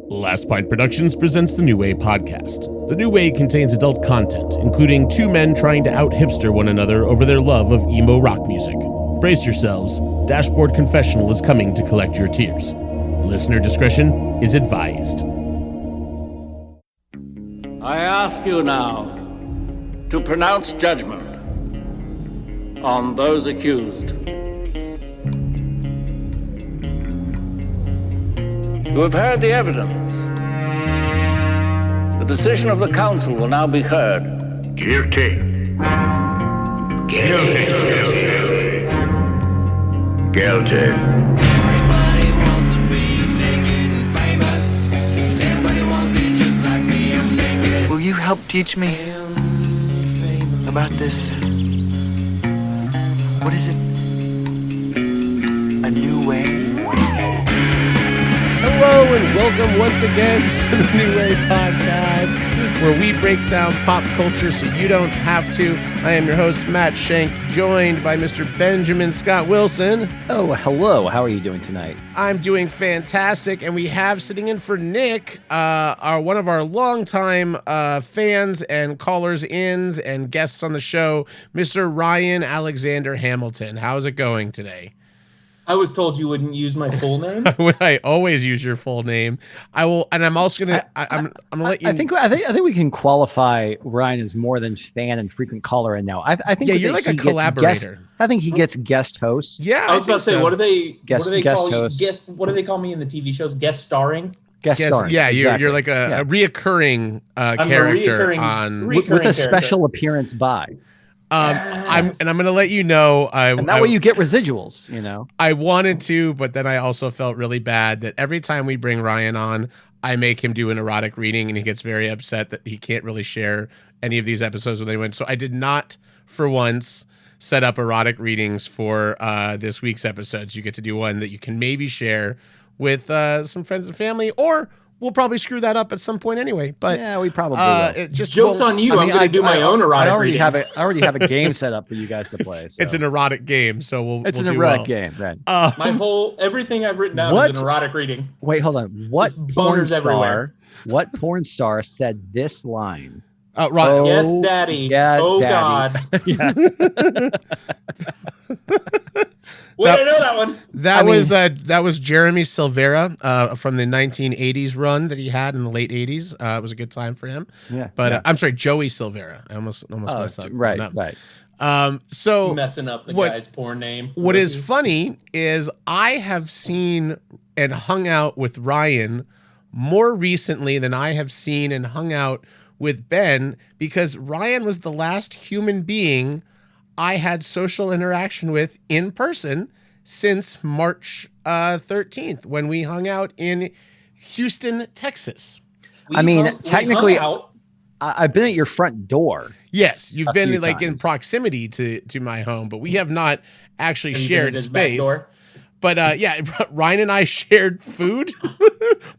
Last Pint Productions presents the New Way podcast. The New Way contains adult content, including two men trying to out-hipster one another over their love of emo rock music. Brace yourselves, Dashboard Confessional is coming to collect your tears. Listener discretion is advised. I ask you now to pronounce judgment on those accused. You have heard the evidence. The decision of the council will now be heard. Guilty. Guilty. Guilty. Guilty. Everybody wants to be naked and famous. Everybody wants to be just like me. I'm naked. Will you help teach me about this? What is it? A new way? Hello and welcome once again to the New Way podcast, where we break down pop culture so you don't have to. I am your host, Matt Shank, joined by Mr. Benjamin Scott Wilson. Oh, hello. How are you doing tonight? I'm doing fantastic, and we have sitting in for Nick, one of our longtime fans and callers-ins and guests on the show, Mr. Ryan Alexander Hamilton. How's it going today? I was told you wouldn't use my full name. I always use your full name. I will, and I'm also gonna. I'm gonna let you. I think we can qualify Ryan as more than fan and frequent caller. And now I think you're like a collaborator. I think he gets guest host. Yeah, I was about to say, so. what do they Guest call host. what do they call me in the TV shows? Guest starring. Guest starring. Yeah, exactly. you're like a reoccurring character on with a character. special appearance by. I'm gonna let you know. And that way you get residuals. You know. I wanted to, but then I also felt really bad that every time we bring Ryan on, I make him do an erotic reading, and he gets very upset that he can't really share any of these episodes with anyone. So I did not, for once, set up erotic readings for this week's episodes. You get to do one that you can maybe share with some friends and family, or we'll probably screw that up at some point anyway. But yeah, we probably will. Joke's on you. I'm going to do my own erotic reading. I already have a game set up for you guys to play. So. It's an erotic game, so It's we'll an do erotic well. game, right? Everything I've written down is an erotic reading. Wait, hold on. What Just porn boners everywhere. star? What porn star said this line? Ryan, Yes, Daddy. Yeah, oh, Daddy. God. Yeah. Wait, I know that one. That was Jeremy Silvera from the 1980s run that he had in the late 80s. It was a good time for him. Yeah, but yeah. I'm sorry, Joey Silvera. I almost messed up. Right, on right. that. So Messing up the guy's porn name. What is funny is I have seen and hung out with Ryan more recently than I have seen and hung out with Ben, because Ryan was the last human being I had social interaction with in person since March 13th, when we hung out in Houston, Texas. Technically, I've been at your front door. Yes, you've been few like in times. proximity to my home, but we have not actually Have you been shared at his back space. door? But yeah, Ryan and I shared food.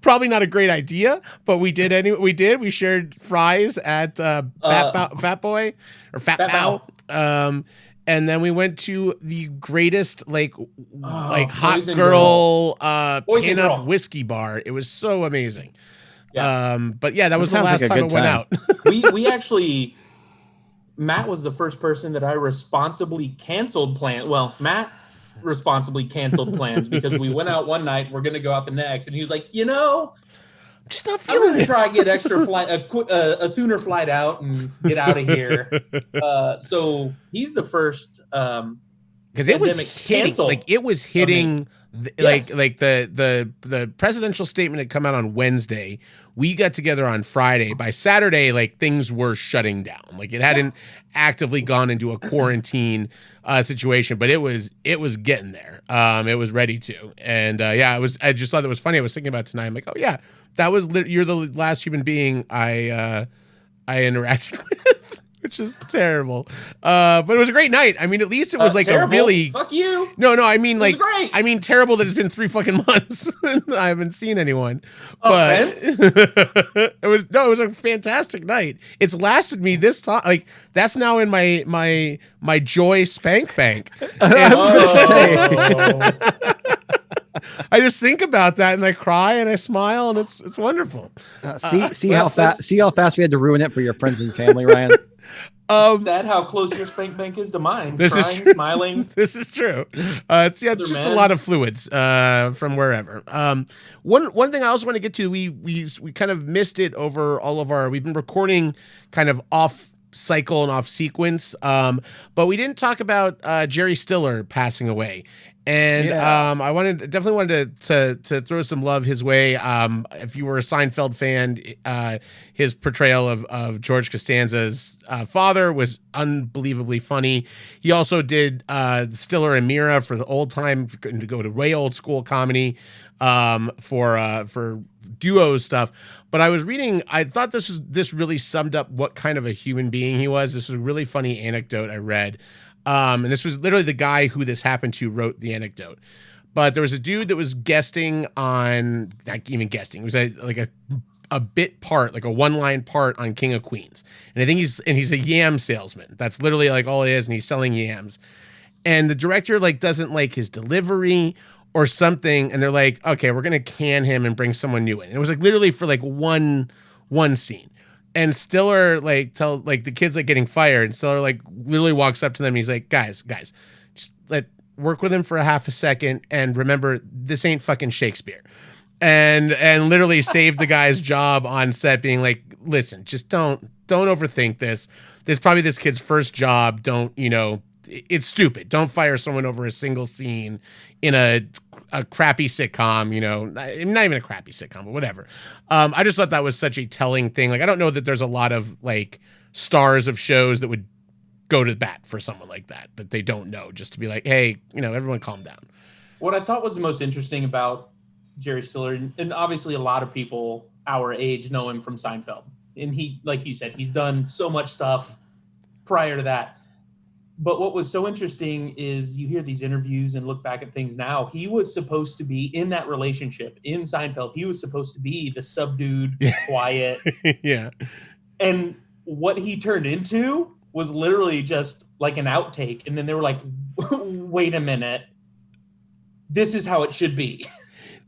Probably not a great idea, but we did anyway. We shared fries at Fat Boy or Fat Bow. And then we went to the greatest hot Boys and girl Boys and pin-up girl. whiskey bar. It was so amazing. Yeah. But yeah, that was the sounds last like a time it good went time. out. we actually, Matt was the first person that I responsibly canceled plans. Well, Matt responsibly canceled plans because we went out one night. We're going to go out the next. And he was like, Just not I'm feeling going to it. try and get extra flight, a sooner flight out and get out of here. So he's the first. Because it was pandemic hitting, canceled. like it was hitting, Yes. like the presidential statement had come out on Wednesday. We got together on Friday. By Saturday, like things were shutting down. Like it hadn't actively gone into a quarantine situation, but it was getting there. It was ready to, and I just thought it was funny. I was thinking about it tonight. I'm like, oh yeah, that was you're the last human being I interacted with. Which is terrible. But it was a great night. I mean, at least it was like terrible. a really... Fuck you. No, I mean, It was great. I mean, terrible that it's been 3 fucking months and I haven't seen anyone. But Offense? it was a fantastic night. It's lasted me this time. Like, that's now in my Joy Spank Bank. I was gonna say. I just think about that and I cry and I smile and it's wonderful. See well, how fast we had to ruin it for your friends and family, Ryan. It's sad how close your spank bank is to mine. This is Crying, true. smiling. This is true. It's Other just a men. lot of fluids from wherever. One thing I also want to get to, we kind of missed it over all of our. We've been recording kind of off cycle and off sequence, but we didn't talk about Jerry Stiller passing away. And Yeah. I definitely wanted to throw some love his way. If you were a Seinfeld fan, his portrayal of George Costanza's father was unbelievably funny. He also did Stiller and Mira for the old time, to go to way old school comedy for duo stuff. But I was reading, I thought this really summed up what kind of a human being he was. This was a really funny anecdote I read. And this was literally the guy who this happened to wrote the anecdote. But there was a dude that was guesting on, not even guesting, it was a bit part, like a one-line part on King of Queens. And I think he's a yam salesman. That's literally like all it is, and he's selling yams. And the director like doesn't like his delivery or something, and they're like, okay, we're gonna can him and bring someone new in. And it was like literally for like one scene. And Stiller the kid's like getting fired, and Stiller like literally walks up to them and he's like, guys, just work with him for a half a second and remember this ain't fucking Shakespeare. And literally saved the guy's job on set, being like, listen, just don't overthink this. This is probably this kid's first job. It's stupid. Don't fire someone over a single scene in a crappy sitcom, not even a crappy sitcom, but whatever. I just thought that was such a telling thing. Like, I don't know that there's a lot of like stars of shows that would go to bat for someone like that they don't know, just to be like, hey, everyone calm down. What I thought was the most interesting about Jerry Stiller, and obviously a lot of people our age know him from Seinfeld. And he, like you said, he's done so much stuff prior to that. But what was so interesting is you hear these interviews and look back at things now. He was supposed to be in that relationship in Seinfeld. He was supposed to be the subdued, quiet. Yeah. And what he turned into was literally just like an outtake. And then they were like, wait a minute. This is how it should be.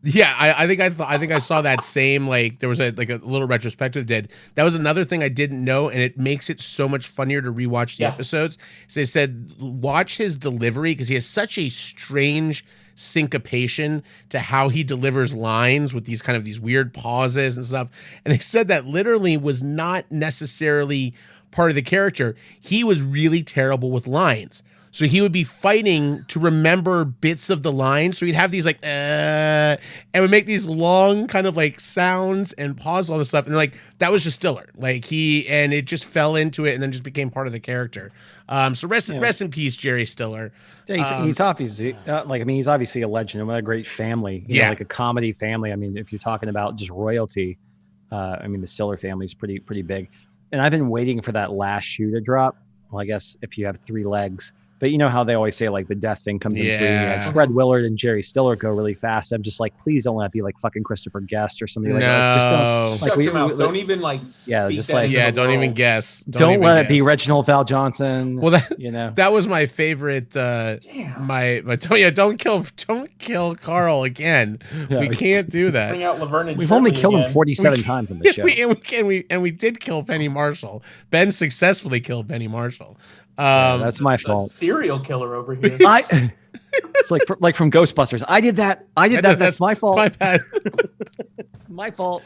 Yeah, I think I saw that same, like, there was a little retrospective did. That was another thing I didn't know, and it makes it so much funnier to rewatch the episodes. So they said watch his delivery, because he has such a strange syncopation to how he delivers lines with these weird pauses and stuff. And they said that literally was not necessarily part of the character. He was really terrible with lines. So he would be fighting to remember bits of the line. So he'd have these and would make these long kind of like sounds and pause all this stuff. And like, that was just Stiller. And it just fell into it and then just became part of the character. So rest in peace, Jerry Stiller. Yeah, he's obviously he's obviously a legend. What a great family. You know, like a comedy family. I mean, if you're talking about just royalty, the Stiller family is pretty big. And I've been waiting for that last shoe to drop. Well, I guess if you have three legs. But you know how they always say like the death thing comes in three. Like Fred Willard and Jerry Stiller go really fast. I'm just like, please don't let it be like fucking Christopher Guest or something like that. Just don't, shut your mouth. Don't even don't even guess. Don't let it be Reginald Val Johnson. Well, that was my favorite. Don't kill Carl again. Yeah, we can't do that. Bring out Laverne and We've Shirley only killed again. him 47 times in the show. We did kill Penny Marshall. Ben successfully killed Penny Marshall. That's my fault. Serial killer over here. It's like from Ghostbusters. I did that. That's my fault. My bad. My fault.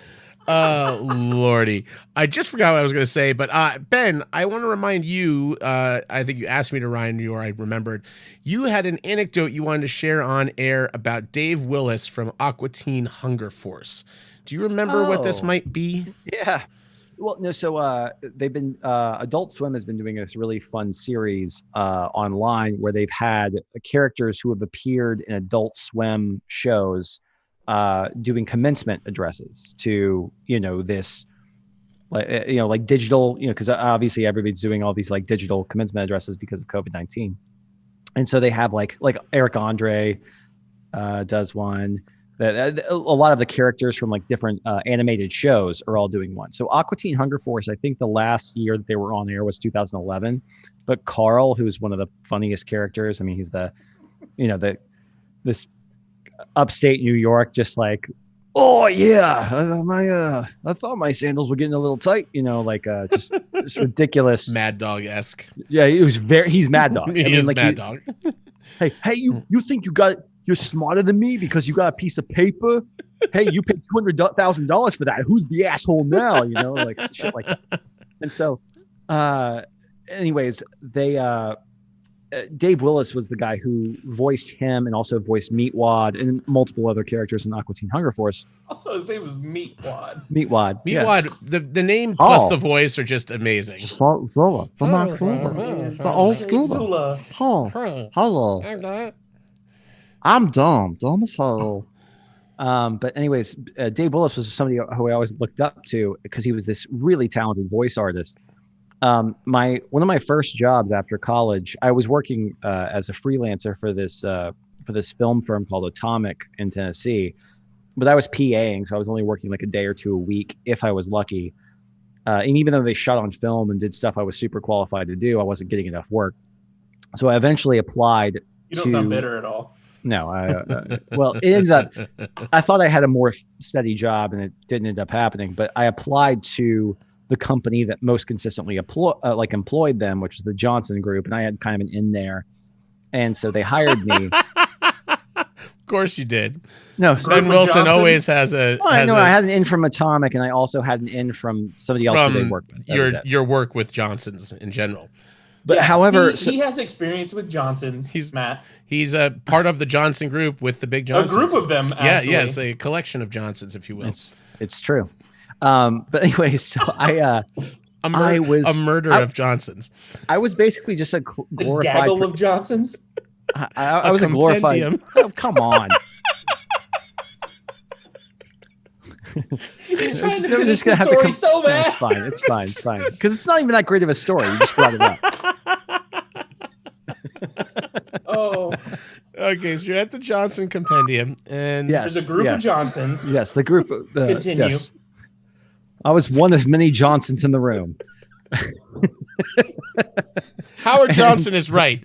Lordy. I just forgot what I was going to say, but Ben, I want to remind you, I think you asked me to remind you, or I remembered, you had an anecdote you wanted to share on air about Dave Willis from Aqua Teen Hunger Force. Do you remember what this might be? Yeah. Well, no. So they've been Adult Swim has been doing this really fun series online where they've had characters who have appeared in Adult Swim shows doing commencement addresses to this like digital because obviously everybody's doing all these like digital commencement addresses because of COVID-19, and so they have like Eric Andre does one. That a lot of the characters from like different animated shows are all doing one. So Aqua Teen Hunger Force, I think the last year that they were on air was 2011. But Carl, who's one of the funniest characters, I mean, he's this upstate New York, just like, oh yeah, I thought my sandals were getting a little tight, like just ridiculous. Mad Dog-esque. Yeah, he's Mad Dog. He is Mad Dog. Hey, you think you're smarter than me because you got a piece of paper? Hey, you paid $200,000 for that. Who's the asshole now? Like shit like that. And so, anyways, Dave Willis was the guy who voiced him and also voiced Meatwad and multiple other characters in Aqua Teen Hunger Force. Also, his name was Meatwad. Meatwad. The name plus the voice are just amazing. Zula. It's the old school. Zula. Hello. I'm dumb. Dumb as hell. But anyways, Dave Willis was somebody who I always looked up to because he was this really talented voice artist. One of my first jobs after college, I was working as a freelancer for this film firm called Atomic in Tennessee, but I was PAing, so I was only working like a day or two a week if I was lucky. And even though they shot on film and did stuff I was super qualified to do, I wasn't getting enough work. So I eventually applied. You don't sound bitter at all. No, well, it ended up. I thought I had a more steady job, and it didn't end up happening. But I applied to the company that most consistently employed them, which was the Johnson Group, and I had kind of an in there, and so they hired me. Of course you did. No, Ben Wilson always has a. I had an in from Atomic, and I also had an in from somebody else who they worked with. Your work with Johnson's in general. But however, he has experience with Johnson's. He's a part of the Johnson Group with the big Johnsons. A group of them, actually. Yes, a collection of Johnsons, if you will. It's true. But anyways, so a murder of Johnsons. I was basically just a glorified gaggle of Johnsons. I was a glorified. Oh, come on. He's trying to finish the story so bad. It's fine. Because it's not even that great of a story. You just brought it up. Oh. Okay, so you're at the Johnson Compendium, and there's a group of Johnsons. Yes, the group. Continue. Yes. I was one of many Johnsons in the room. Howard Johnson is right.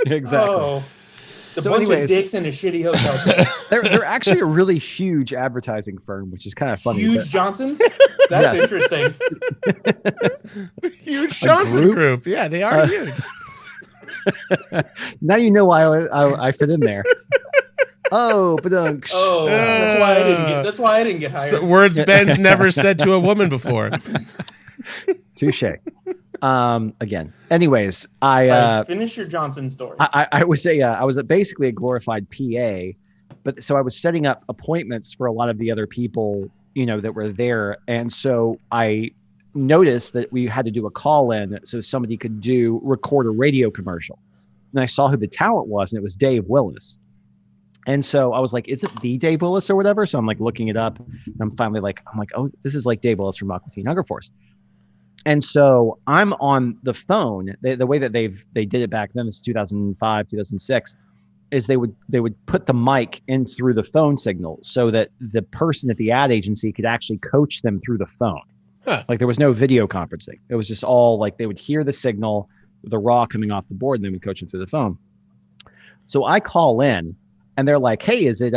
Exactly. Oh. It's a bunch of dicks in a shitty hotel. They're actually a really huge advertising firm, which is kind of funny. Huge Johnsons? That's interesting. Huge Johnson group. Yeah, they are huge. Now you know why I fit in there. That's why I didn't get hired. Words Ben's never said to a woman before. Touche. Again. Anyways, finish your Johnson story. I was basically a glorified PA, but so I was setting up appointments for a lot of the other people, that were there, and so I noticed that we had to do a call in so somebody could record a radio commercial, and I saw who the talent was, and it was Dave Willis. And so I was like, is it the Dave Willis or whatever? So I'm like looking it up, and I'm finally like, oh, this is like Dave Willis from Aqua Teen Hunger Force. And so I'm on the phone. The way that they did it back then, this is 2005, 2006, is they would put the mic in through the phone signal so that the person at the ad agency could actually coach them through the phone. Huh. Like there was no video conferencing. It was just all like they would hear the signal, the raw coming off the board, and they would coach them through the phone. So I call in, and they're like, hey, is it,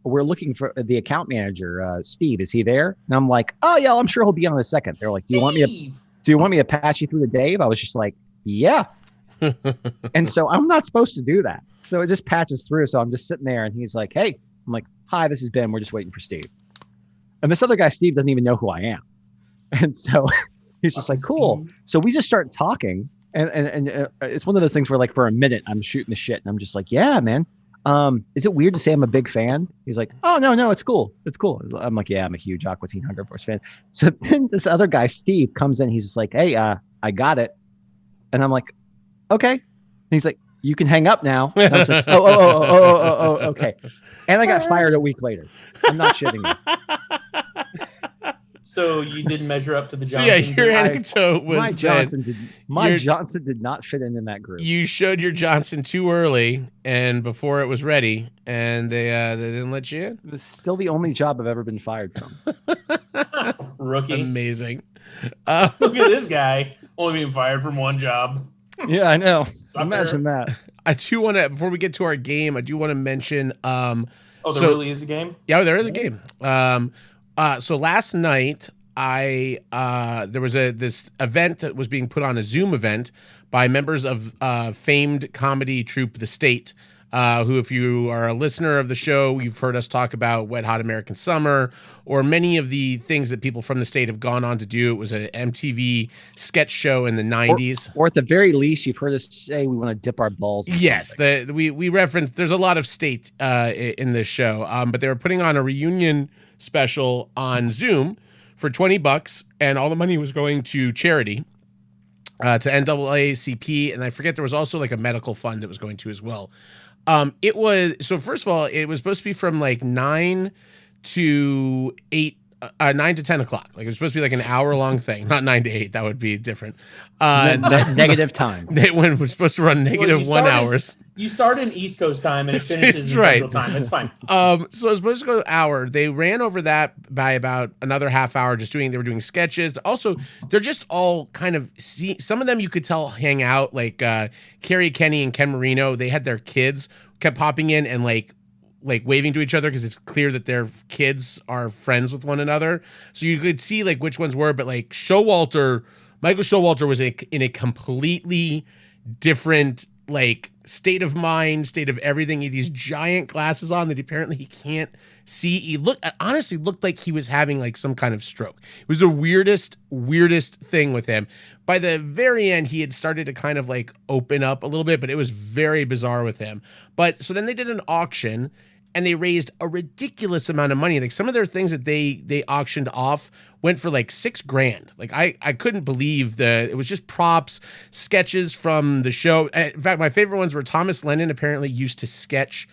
we're looking for the account manager, Steve, is he there? And I'm like, oh yeah, I'm sure he'll be on in a second. They're like, do you want me to patch you through to Dave? I was just like, yeah. And so I'm not supposed to do that. So it just patches through. So I'm just sitting there, and he's like, hey, I'm like, hi, this is Ben. We're just waiting for Steve. And this other guy, Steve, doesn't even know who I am. And so he's just like, cool. So we just start talking. And it's one of those things where like for a minute I'm shooting the shit, and I'm just like, yeah, man. Is it weird to say I'm a big fan? He's like, oh, no, it's cool. It's cool. I'm like, yeah, I'm a huge Aqua Teen Hunger Force fan. So then this other guy, Steve, comes in. He's just like, hey, I got it. And I'm like, okay. And he's like, you can hang up now. And I was like, oh, okay. And I got fired a week later. I'm not shitting you. So you didn't measure up to the Johnson. So yeah, your anecdote was Johnson did not fit in that group. You showed your Johnson too early and before it was ready, and they didn't let you in. It was still the only job I've ever been fired from. Rookie. That's amazing. Look at this guy only being fired from one job. Yeah, I know. Sucker. Imagine that. I do want to, before we get to our game, I do want to mention. Oh, there really is a game? Yeah, there is a game. So last night, there was this event that was being put on, a Zoom event by members of famed comedy troupe The State, who, if you are a listener of the show, you've heard us talk about Wet Hot American Summer, or many of the things that people from the state have gone on to do. It was an MTV sketch show in the 90s. Or at the very least, you've heard us say we want to dip our balls. Yes, we referenced, there's a lot of state in this show, but they were putting on a reunion special on Zoom for $20, and all the money was going to charity, to NAACP, and I forget, there was also like a medical fund that was going to as well. It was, so first of all, it was supposed to be from like 9 to 10 o'clock. Like it was supposed to be like an hour long thing, not 9 to 8. That would be different. Negative time. When we're supposed to run negative 1 hours. You start in East Coast time and it finishes in Central time. It's fine. So it was supposed to go an hour. They ran over that by about another half hour. They were doing sketches. Also, they're just all kind of, some of them you could tell hang out, like Carrie Kenny and Ken Marino. They had their kids kept popping in and like waving to each other, because it's clear that their kids are friends with one another. So you could see like which ones were, but like Michael Showalter was in a completely different like state of mind, state of everything. He had these giant glasses on that apparently he can't see. He honestly looked like he was having like some kind of stroke. It was the weirdest thing with him. By the very end, he had started to kind of like open up a little bit, but it was very bizarre with him. But so then they did an auction, and they raised a ridiculous amount of money. Like some of their things that they auctioned off went for like $6,000. Like I couldn't believe it was just props, sketches from the show. In fact, my favorite ones were Thomas Lennon apparently used to sketch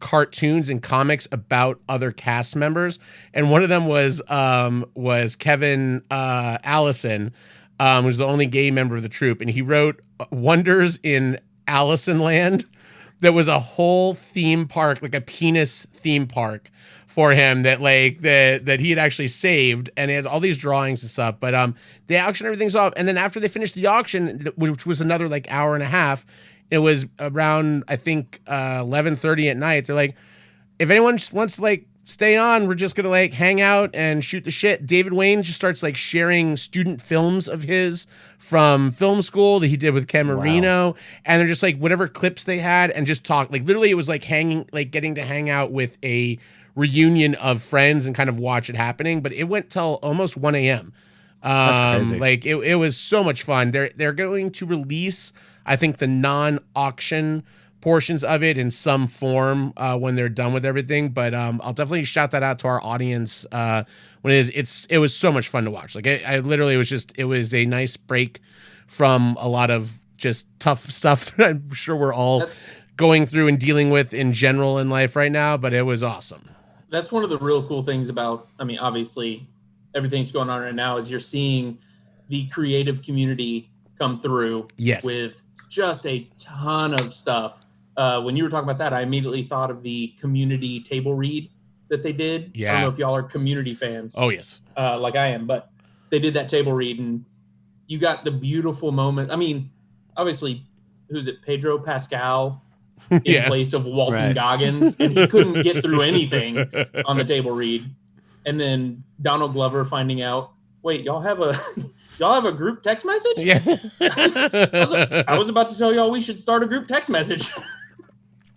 cartoons and comics about other cast members. And one of them was Kevin Allison, who's the only gay member of the troupe. And he wrote Wonders in Allison Land. There was a whole theme park, like a penis theme park for him that he had actually saved, and it had all these drawings and stuff. But they auctioned everything off, and then after they finished the auction, which was another like hour and a half, it was around I think 11:30 at night. They're like, if anyone just wants to like stay on, we're just gonna like hang out and shoot the shit. David Wayne just starts like sharing student films of his from film school that he did with Ken Marino. And they're just like whatever clips they had and just talk. Like literally it was like getting to hang out with a reunion of friends and kind of watch it happening. But it went till almost 1 a.m. Like it was so much fun. They're going to release, I think, the non-auction portions of it in some form when they're done with everything, but I'll definitely shout that out to our audience when it was so much fun to watch. Like I literally it was a nice break from a lot of just tough stuff that I'm sure we're all going through and dealing with in general in life right now, but it was awesome. That's one of the real cool things about, I mean, obviously everything's going on right now is you're seeing the creative community come through with just a ton of stuff. When you were talking about that, I immediately thought of the community table read that they did. Yeah. I don't know if y'all are community fans. Oh, yes. Like I am, but they did that table read, and you got the beautiful moment. I mean, obviously, who's it? Pedro Pascal in place of Walton Goggins, and he couldn't get through anything on the table read. And then Donald Glover finding out, wait, y'all have a group text message? Yeah. I was about to tell y'all we should start a group text message.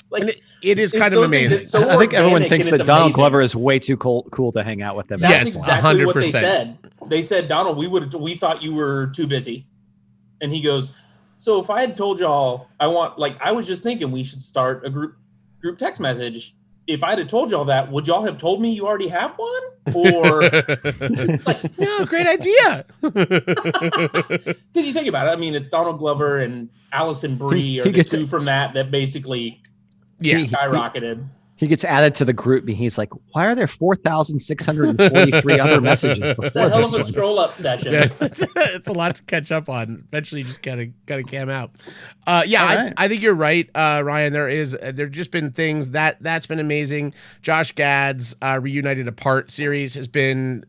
Like it is kind of amazing. So I think everyone thinks that Donald amazing. Glover is way too cool to hang out with them. That's Yes, exactly 100%. what they said. They said, Donald, we thought you were too busy. And he goes, so if I had told y'all I was just thinking we should start a group text message. If I'd have told y'all that, would y'all have told me you already have one? Or it's like, no, great idea. Because you think about it, I mean, it's Donald Glover and Allison Brie are the two from that basically skyrocketed. He gets added to the group, and he's like, "Why are there 4,643 other messages?" It's a hell of a scroll-up session. Yeah, it's a lot to catch up on. Eventually, you just gotta cam out. I think you're right, Ryan. There've just been things that's been amazing. Josh Gad's Reunited Apart series has been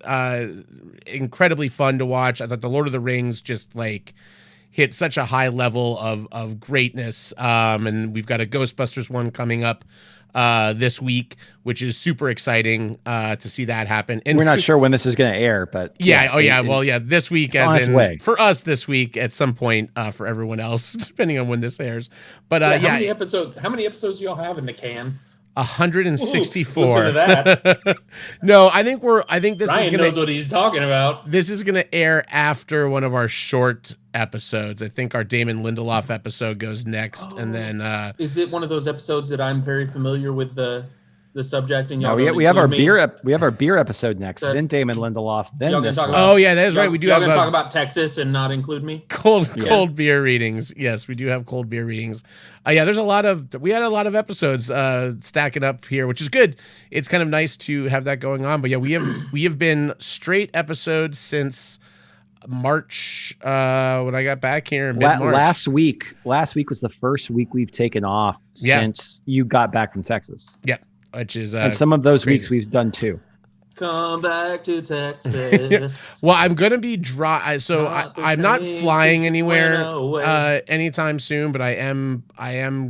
incredibly fun to watch. I thought the Lord of the Rings just like hit such a high level of greatness. And we've got a Ghostbusters one coming up this week, which is super exciting to see that happen. And We're not sure when this is going to air, but this week, on its way. for us this week at some point, for everyone else, depending on when this airs. But How many episodes do y'all have in the can? 164. Ooh, listen to that. No, I think this Ryan is gonna knows what he's talking about. This is gonna air after one of our short episodes. I think our Damon Lindelof episode goes next, and then is it one of those episodes that I'm very familiar with the subject? And y'all we have our beer episode next. Then Damon Lindelof. Then y'all this talk one. about, oh yeah, that's right. We do y'all have gonna talk about Texas and not include me. cold beer readings. Yes, we do have cold beer readings. There's we had a lot of episodes stacking up here, which is good. It's kind of nice to have that going on. But yeah, we have been straight episodes since March when I got back here in mid-March. Last week was the first week we've taken off since you got back from Texas. Yep, which is and some of those crazy. weeks we've done too. Come back to Texas. Well, I'm gonna be dry, so I'm not flying anywhere anytime soon. But I am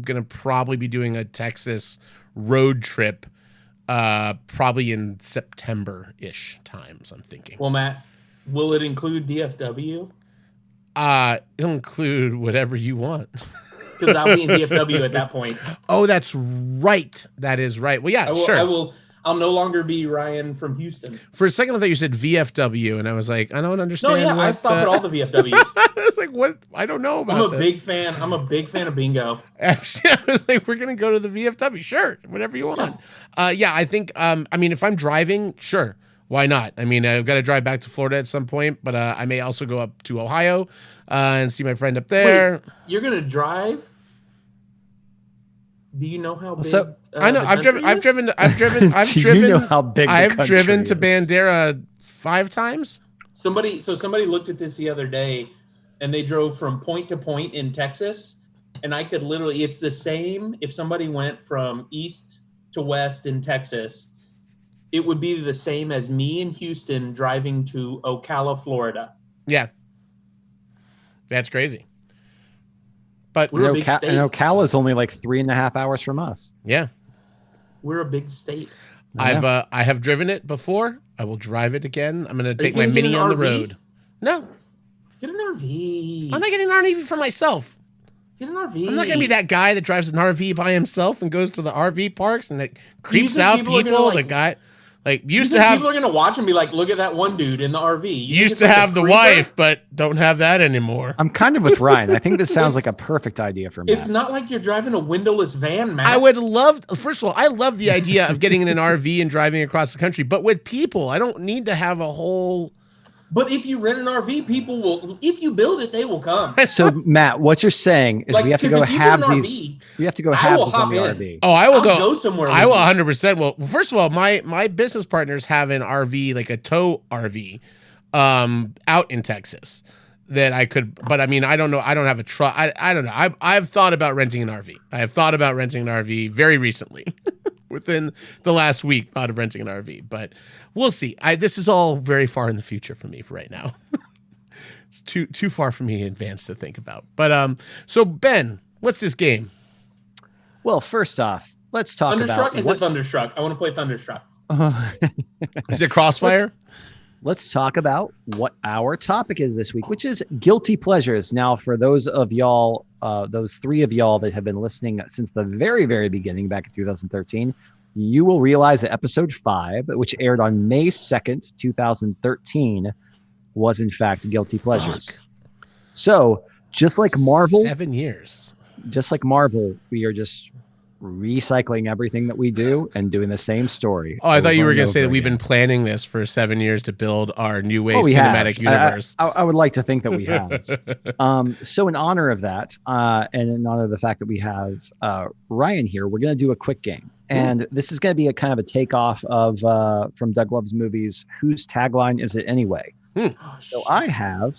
gonna probably be doing a Texas road trip, probably in September-ish times. I'm thinking. Well, Matt, will it include DFW? It'll include whatever you want. Because I'll be in DFW at that point. Oh, that's right. That is right. Well, yeah, sure. I'll no longer be Ryan from Houston. For a second, I thought you said VFW, and I was like, I don't understand. No, yeah, I stop at all the VFWs. I was like, what? I don't know about this. I'm a big fan of bingo. Actually, I was like, we're gonna go to the VFW. Sure, whatever you want. I think. If I'm driving, sure, why not? I mean, I've got to drive back to Florida at some point, but I may also go up to Ohio and see my friend up there. Wait, you're gonna drive? Do you know how big? So, I know. I've driven. Do you know how big I've the driven country to is? Bandera 5 times. Somebody looked at this the other day, and they drove from point to point in Texas, and I could literally. It's the same if somebody went from east to west in Texas. It would be the same as me in Houston driving to Ocala, Florida. Yeah, that's crazy. But we're a big state. And Ocala is only like 3.5 hours from us. Yeah, we're a big state. I have driven it before. I will drive it again. I'm going to take my Mini on the road. No, get an RV. I'm not getting an RV for myself. Get an RV. I'm not going to be that guy that drives an RV by himself and goes to the RV parks and it creeps out people. The guy. Like used to have people are gonna watch and be like, look at that one dude in the RV. Used to have the wife, but don't have that anymore. I'm kind of with Ryan. I think this sounds like a perfect idea for me. It's not like you're driving a windowless van, Matt. I would love. First of all, I love the idea of getting in an RV and driving across the country, but with people. I don't need to have a whole. But if you rent an RV, people will. If you build it, they will come. So Matt, what you're saying is we have to go halvesies. We have to go halvesies on the RV. Oh, I will go somewhere. I will 100%. Well, first of all, my business partners have an RV, like a tow RV, out in Texas that I could. But I mean, I don't know. I don't have a truck. I don't know. I've thought about renting an RV. I have thought about renting an RV very recently. Within the last week, thought of renting an RV, but we'll see. This is all very far in the future for me for right now. It's too far for me in advance to think about. But so Ben, what's this game? Well, first off, let's talk Thunderstruck? about Is it Thunderstruck? I want to play Thunderstruck. Is it Crossfire? Let's talk about what our topic is this week, which is guilty pleasures. Now, for those of y'all, those 3 of y'all that have been listening since the very, very beginning back in 2013, you will realize that episode 5, which aired on May 2nd, 2013, was in fact guilty pleasures. So just like Marvel, 7 years, just like Marvel, we are just recycling everything that we do and doing the same story. Oh, I thought you were going to say that we've been planning this for 7 years to build our New Wave cinematic universe. I would like to think that we have. So in honor of that, and in honor of the fact that we have Ryan here, we're going to do a quick game. And this is going to be a kind of a takeoff of from Doug Love's movies, Whose Tagline Is It Anyway? So I have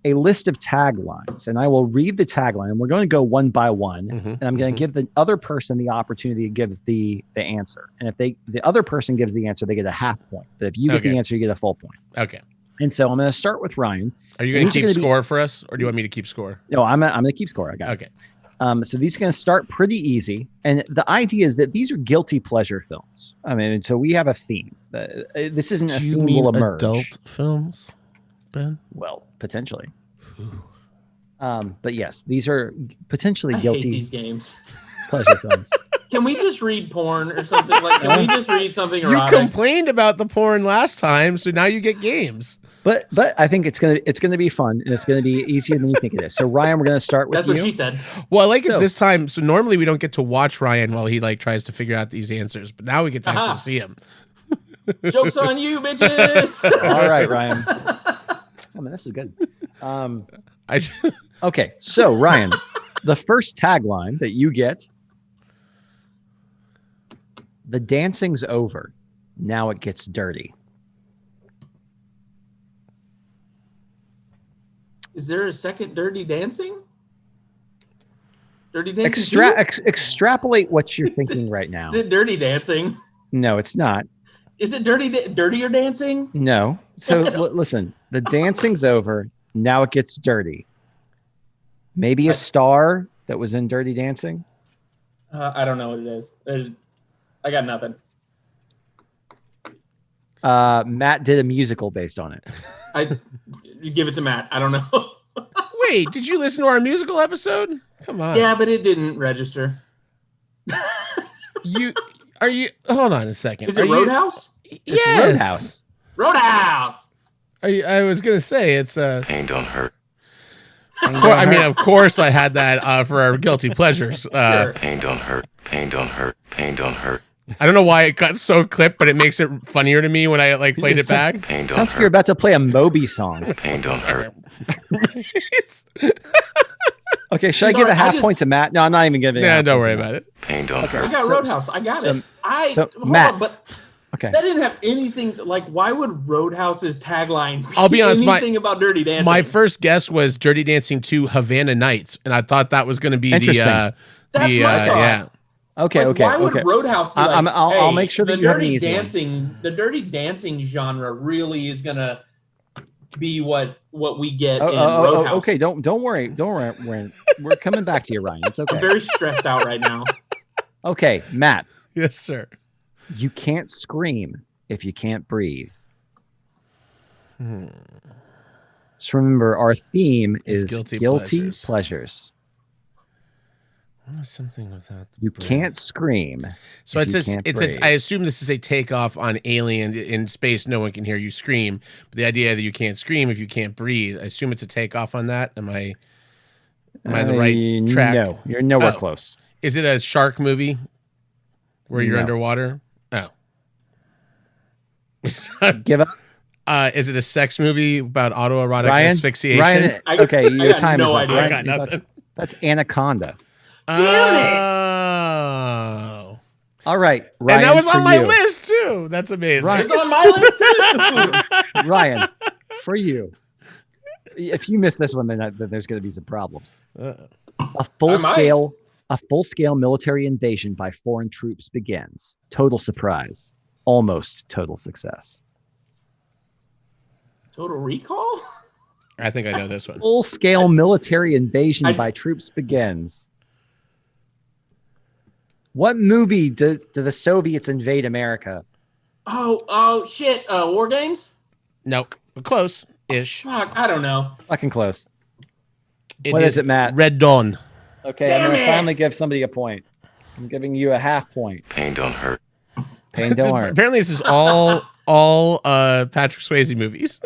a list of taglines, and I will read the tagline, and we're going to go one by one, and I'm going to give the other person the opportunity to give the answer. And if the other person gives the answer, they get a half point. But if you get the answer, you get a full point. Okay. And so I'm going to start with Ryan. Are you going These to are keep gonna be- score for us, or do you want me to keep score? No, I'm going to keep score. I got it. Okay. So these are going to start pretty easy. And the idea is that these are guilty pleasure films. I mean, so we have a theme. This isn't a Do you theme mean will emerge. adult films, Ben? Well, potentially. But yes, these are potentially I hate guilty these games. pleasure films. Can we just read porn or something? Like, can we just read something You erotic? complained about the porn last time, so now you get games. But I think it's gonna be fun, and it's gonna be easier than you think it is. So Ryan, we're gonna start with That's you. what she said. Well, I like it So- this time. So normally we don't get to watch Ryan while he like tries to figure out these answers, but now we get to Aha. actually see him. Joke's on you, bitches. All right, Ryan. I mean, this is good. I Okay, so Ryan, the first tagline that you get: "The dancing's over. Now it gets dirty." Is there a second Dirty Dancing? Dirty Dancing. Extrapolate what you're thinking right now. Is it Dirty Dancing? No, it's not. Is it Dirtier Dancing? No. So listen, the dancing's over. Now it gets dirty. Maybe a star that was in Dirty Dancing. I don't know what it is. I got nothing. Matt did a musical based on it. You give it to Matt. I don't know. wait. Did you listen to our musical episode? Come on. Yeah, but it didn't register. Are you? Hold on a second. Is it Roadhouse? It's Yes. Roadhouse. Roadhouse. I was gonna say it's Pain don't hurt. I mean, of course, I had that for our guilty pleasures. Sure. Pain don't hurt. Pain don't hurt. Pain don't hurt. I don't know why it got so clipped, but it makes it funnier to me when I like played it back. Pain don't Sounds like you're hurt. about to play a Moby song. Pain don't hurt. Okay, should I Sorry, give a I half just- point to Matt? No, I'm not even giving. Nah, don't worry about it. Pain don't Okay. I hurt. got So- Roadhouse. I got it. so Hold Matt- on, but Okay. that didn't have anything. Like, why would Roadhouse's tagline? I'll be honest, anything about Dirty Dancing? My first guess was Dirty Dancing 2 Havana Nights, and I thought that was going to be the Interesting. That's what I thought. yeah. Okay. Like, Okay. Why would Okay. Roadhouse be like, I'll hey, make sure that the you have an Dirty easy one. Dancing, the Dirty Dancing genre really is gonna be what we get in Roadhouse. Okay. Don't worry. Don't worry. We're coming back to you, Ryan. It's I'm okay. very stressed out right now. Okay, Matt. Yes, sir. You can't scream if you can't breathe. Just remember, our theme Is is guilty guilty pleasures. pleasures. Something without the You breath. can't scream. So if it's you can't it's breathe. I assume this is a takeoff on Alien in space. No one can hear you scream. But the idea that you can't scream if you can't breathe, I assume it's a takeoff on that. Am I on the right track? No, you're nowhere Oh. close. Is it a shark movie where you're No. underwater? Oh. Give up, Is it a sex movie about autoerotic Ryan. asphyxiation? Ryan, I- okay, I your got time no is up. idea. I Ryan, got nothing. That's Anaconda. Oh. All right, Ryan. And that was for on my you. list too. That's amazing. Ryan- It's on my list too. Ryan, for you. If you miss this one, then there's going to be some problems. A full scale military invasion by foreign troops begins. Total surprise. Almost total success. Total Recall? I think I know this one. Full scale military invasion I- by troops begins. What movie do the Soviets invade America? Oh shit. War Games? Nope. But close-ish. Fuck, I don't know. Fucking close. It What is it, Matt? Red Dawn. Okay, Damn I'm going it! to finally give somebody a point. I'm giving you a half point. Pain don't hurt. Pain don't hurt. Apparently, this is all Patrick Swayze movies.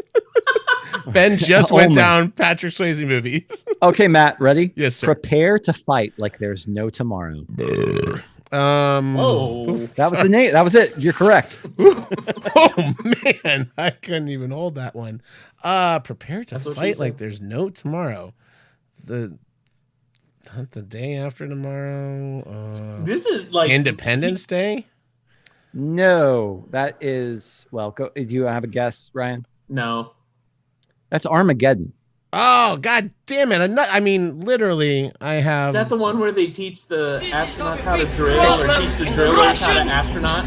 Ben just went Only. down Patrick Swayze movies. Okay, Matt, ready? Yes, sir. Prepare to fight like there's no tomorrow. Whoa. That was the name. That was it. You're correct. Oh man, I couldn't even hold that one. Prepare to That's what she fight said. like there's no tomorrow. Not the day after tomorrow. This is like Independence Day. No, that is go. Do you have a guess, Ryan? No. That's Armageddon. Oh god damn it! I mean, literally, I have. Is that the one where they teach the astronauts how to drill or teach the drillers how to astronaut?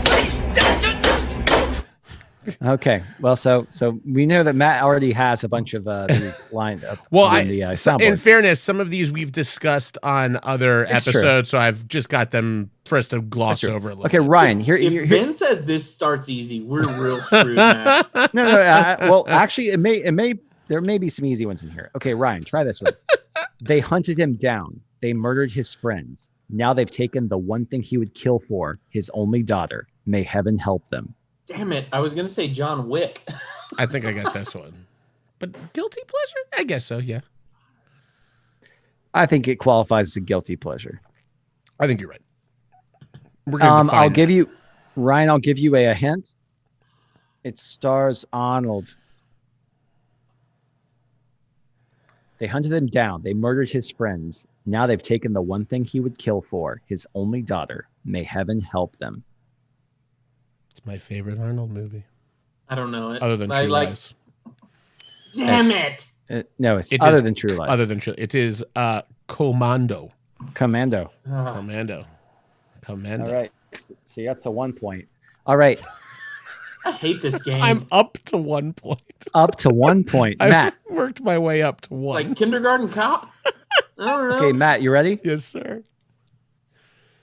Okay. Well, so we know that Matt already has a bunch of these lined up. Well, on the, in soundboard. fairness, some of these we've discussed on other It's true. episodes, so I've just got them for us to gloss That's true. over a little Okay, bit. Ryan. If Ben says this starts easy, we're real screwed, Matt. No. Well, actually, there may be some easy ones in here. Okay, Ryan, try this one. They hunted him down. They murdered his friends. Now they've taken the one thing he would kill for, his only daughter. May heaven help them. Damn it. I was going to say John Wick. I think I got this one. But guilty pleasure? I guess so, yeah. I think it qualifies as a guilty pleasure. I think you're right. We're gonna I'll give you, Ryan, I'll give you a hint. It stars Arnold. They hunted him down. They murdered his friends. Now they've taken the one thing he would kill for, his only daughter. May heaven help them. It's my favorite Arnold movie. I don't know it. Other than True Lies. Damn it. No, it's It other is than True Lies. Other than True. It is Commando. Commando. Commando. All right. So you're up to 1 point. All right. I hate this game. I'm up to 1 point. Up to 1 point. I've Matt. worked my way up to It's one. like kindergarten cop. I don't know. Okay, Matt, you ready? Yes, sir.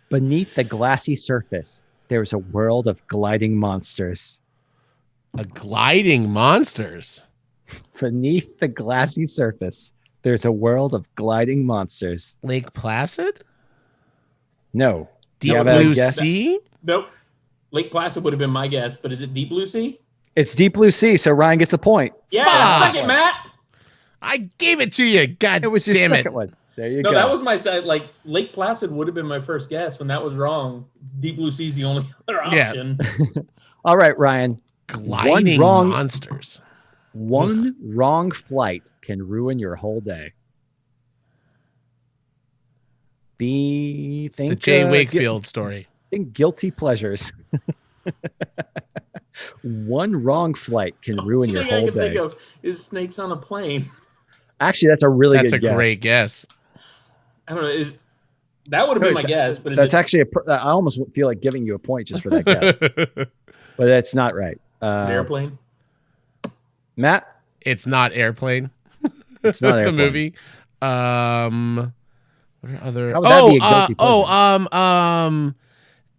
Beneath the glassy surface, there's a world of gliding monsters. A gliding monsters. Beneath the glassy surface, there's a world of gliding monsters. Lake Placid? No. Deep You have a Blue guess? Sea? Nope. Lake Placid would have been my guess, but is it Deep Blue Sea? It's Deep Blue Sea, so Ryan gets a point. Yeah, Fuck. suck it, Matt. I gave it to you. God It was your damn second it. one. There you No, go. that was my side. Like Lake Placid would have been my first guess. When that was wrong, Deep Blue Sea's the only other Yeah. option. All right, Ryan. Gliding wrong- monsters. One wrong flight can ruin your whole day. It's the Jay Wakefield story. Think guilty pleasures. One wrong flight can ruin The your only thing I whole can think day. of is snakes on a plane. Actually, that's a really That's good a guess. great guess. I don't know. That would have been my guess, but is That's it? actually I almost feel like giving you a point just for that guess, but that's not right. An airplane? Matt, It's not Airplane. it's not The airplane. movie. What are other? How would that be a guilty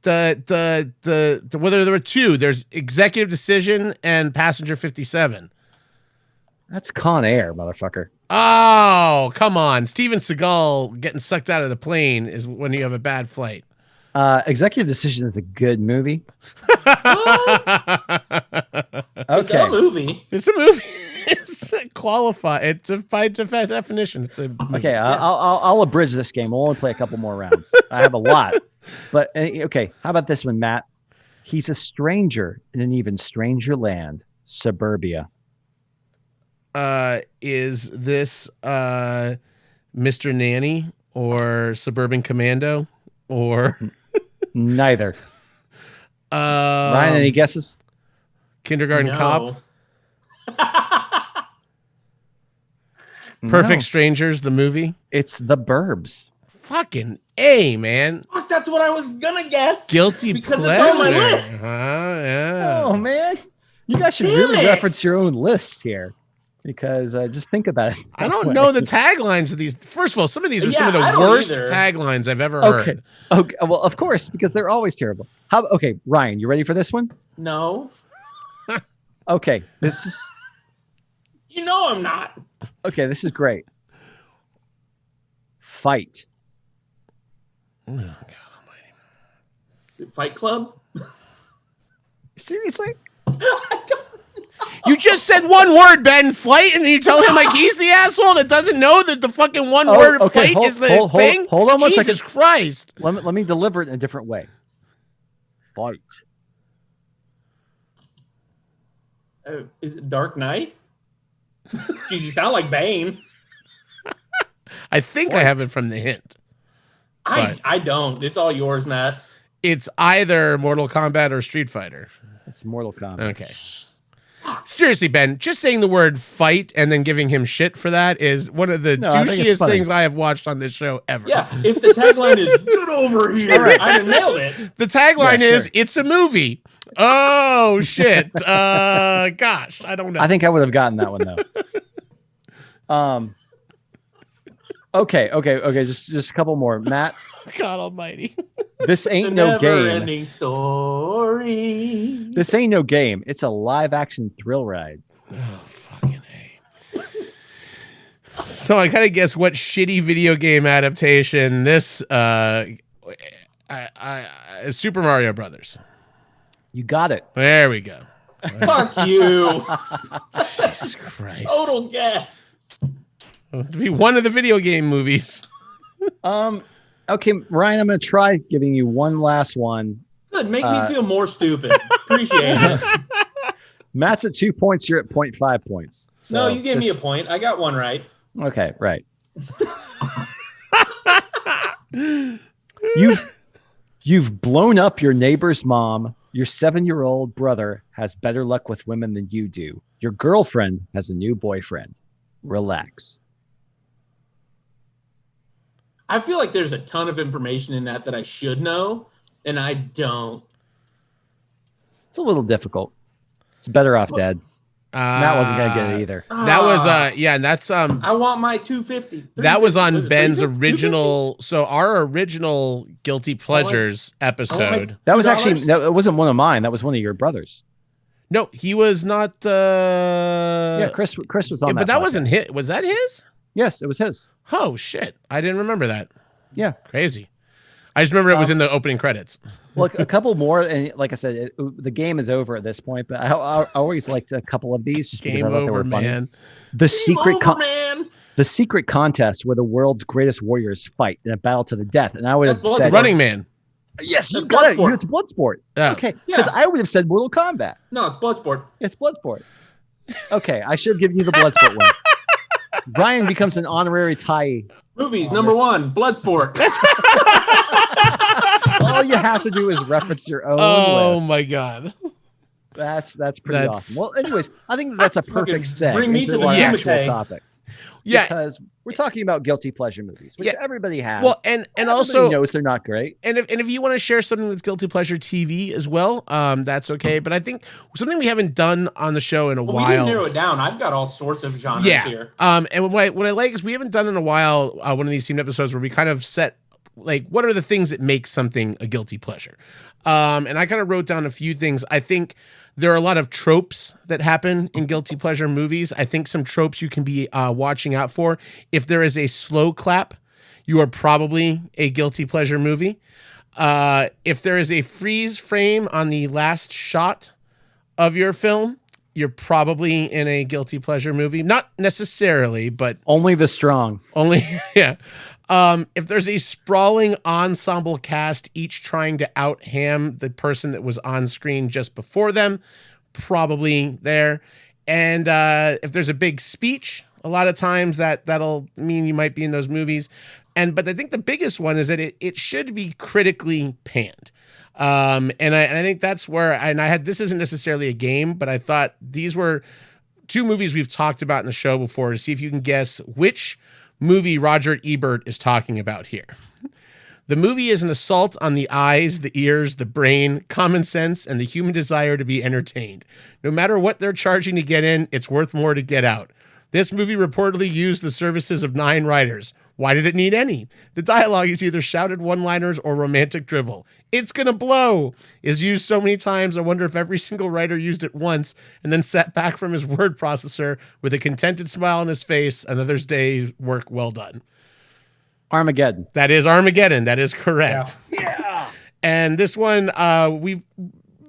the whether there were two. There's Executive Decision and Passenger 57. That's Con Air, motherfucker. Oh, come on. Steven Seagal getting sucked out of the plane is when you have a bad flight. Executive Decision is a good movie. It's a movie. It's a movie. It's qualified. It's a by definition. It's a movie. Okay, I'll abridge this game. We'll only play a couple more rounds. I have a lot, but okay. How about this one, Matt? He's a stranger in an even stranger land, suburbia. Is this Mr. Nanny or Suburban Commando or Neither. Ryan, any guesses? Kindergarten No. Cop? Perfect No. Strangers, the movie? It's The Burbs. Fucking A, man. Fuck, that's what I was gonna guess. Guilty because pleasure. it's on my list. Yeah. Oh man, you guys should Damn really it. reference your own list here, because just think about it. I don't know the taglines of these. First of all, some of these are some of Yeah, I the don't worst either. taglines I've ever Okay. heard. Okay, well, of course, because they're always terrible. Okay, Ryan, you ready for this one? No, Okay, this is you know I'm not. okay. This is great. Fight. Oh, God. Is it Fight Club? Seriously? You just said one word, Ben. Flight, and then you tell him like he's the asshole that doesn't know that the fucking one word of okay, flight is the thing. Hold on one second. Jesus Christ. Let me deliver it in a different way. Fight. Is it Dark Knight? Because you sound like Bane. I think I have it from the hint. I don't. It's all yours, Matt. It's either Mortal Kombat or Street Fighter. It's Mortal Kombat. Okay. Seriously, Ben, just saying the word fight and then giving him shit for that is one of the No, I think it's douchiest funny. things I have watched on this show ever. Yeah, if the tagline is "Get over here," I'd have nailed it. The tagline Yeah, is sure. "It's a movie." Oh shit. Gosh, I don't know. I think I would have gotten that one though. Okay. Just a couple more. Matt, God Almighty. this ain't The no game. never-ending story. This ain't no game. It's a live action thrill ride. Oh fucking A. So I kind of guess what shitty video game adaptation this Super Mario Brothers. You got it. There we go. Fuck you. Jesus Christ. Total guess. To be one of the video game movies. Okay, Ryan, I'm gonna try giving you one last one. Good. Make me feel more stupid. Appreciate it. Matt's at 2 points. You're at 0.5 points. So No, you gave me a point. I got one right. Okay, right. You've blown up your neighbor's mom. Your 7-year-old brother has better luck with women than you do. Your girlfriend has a new boyfriend. Relax. I feel like there's a ton of information in that I should know, and I don't. It's a little difficult. It's better off dead. Matt wasn't gonna get it either. That was yeah, and that's I want my 250. that was on 350? Ben's 350? original. So our original Guilty Pleasures episode. That was $2? actually it wasn't one of mine. That was one of your brothers. No, he was not. Yeah, Chris was on that. but that podcast. wasn't his. Was that his? Yes, it was his. Oh shit! I didn't remember that. Yeah. Crazy. I just remember it was in the opening credits. Well, a couple more, and like I said, the game is over at this point. But I always liked a couple of these. Just because Game I thought they over, were funny. man. The Game over, man. the secret contest where the world's greatest warriors fight in a battle to the death. And I would have That's said, Running Man. yes, you That's got it. Bloodsport. It's Bloodsport. Yeah. Okay, Yeah. because I would have said Mortal Kombat. No, it's Bloodsport. It's Bloodsport. Okay, I should have given you the Bloodsport one. Brian becomes an honorary tie. Movies, number one, Bloodsport. All you have to do is reference your own Oh list. my god. That's pretty That's- awesome. Well, anyways, I think that's a perfect Fucking segue bring me into to the our Yamate. actual topic. Yeah. Because we're talking about guilty pleasure movies, which Yeah. everybody has. Well, and Everybody also knows they're not great. And if you want to share something that's guilty pleasure TV as well, that's okay. But I think something we haven't done on the show in a Well, we didn't while. narrow it down. I've got all sorts of genres Yeah. here. And what I like is we haven't done in a while one of these themed episodes where we kind of set like what are the things that make something a guilty pleasure. And I kind of wrote down a few things. I think there are a lot of tropes that happen in guilty pleasure movies. I think some tropes you can be watching out for. If there is a slow clap, you are probably a guilty pleasure movie. If there is a freeze frame on the last shot of your film, you're probably in a guilty pleasure movie. Not necessarily, but Only the strong. only, yeah. If there's a sprawling ensemble cast, each trying to out-ham the person that was on screen just before them, probably there. And if there's a big speech, a lot of times that'll mean you might be in those movies. But I think the biggest one is that it should be critically panned. And I think that's where this isn't necessarily a game, but I thought these were two movies we've talked about in the show before to see if you can guess which movie Roger Ebert is talking about here. The movie is an assault on the eyes, the ears, the brain, common sense, and the human desire to be entertained. No matter what they're charging to get in, it's worth more to get out. This movie reportedly used the services of 9 writers. Why did it need any? The dialogue is either shouted one-liners or romantic drivel. It's gonna blow is used so many times, I wonder if every single writer used it once and then sat back from his word processor with a contented smile on his face. Another day's work well done. Armageddon. That is Armageddon. That is correct. Yeah. And this one, we've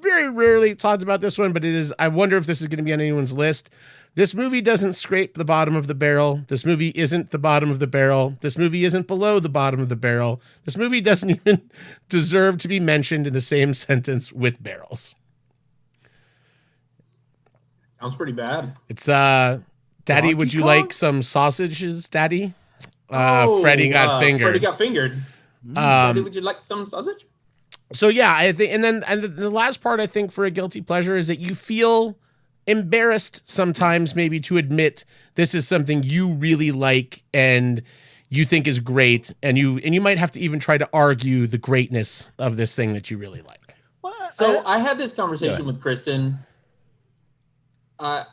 very rarely talked about this one, but it is, I wonder if this is going to be on anyone's list. This movie doesn't scrape the bottom of the barrel. This movie isn't the bottom of the barrel. This movie isn't below the bottom of the barrel. This movie doesn't even deserve to be mentioned in the same sentence with barrels. Sounds pretty bad. It's Daddy, Donkey would you Kong? like some sausages, Daddy? Freddie got fingered. Freddie got fingered. Daddy, would you like some sausage? So yeah, I think, and the last part I think for a guilty pleasure is that you feel embarrassed sometimes maybe to admit this is something you really like and you think is great, and you might have to even try to argue the greatness of this thing that you really like. Well, So I had this conversation with Kristen. Like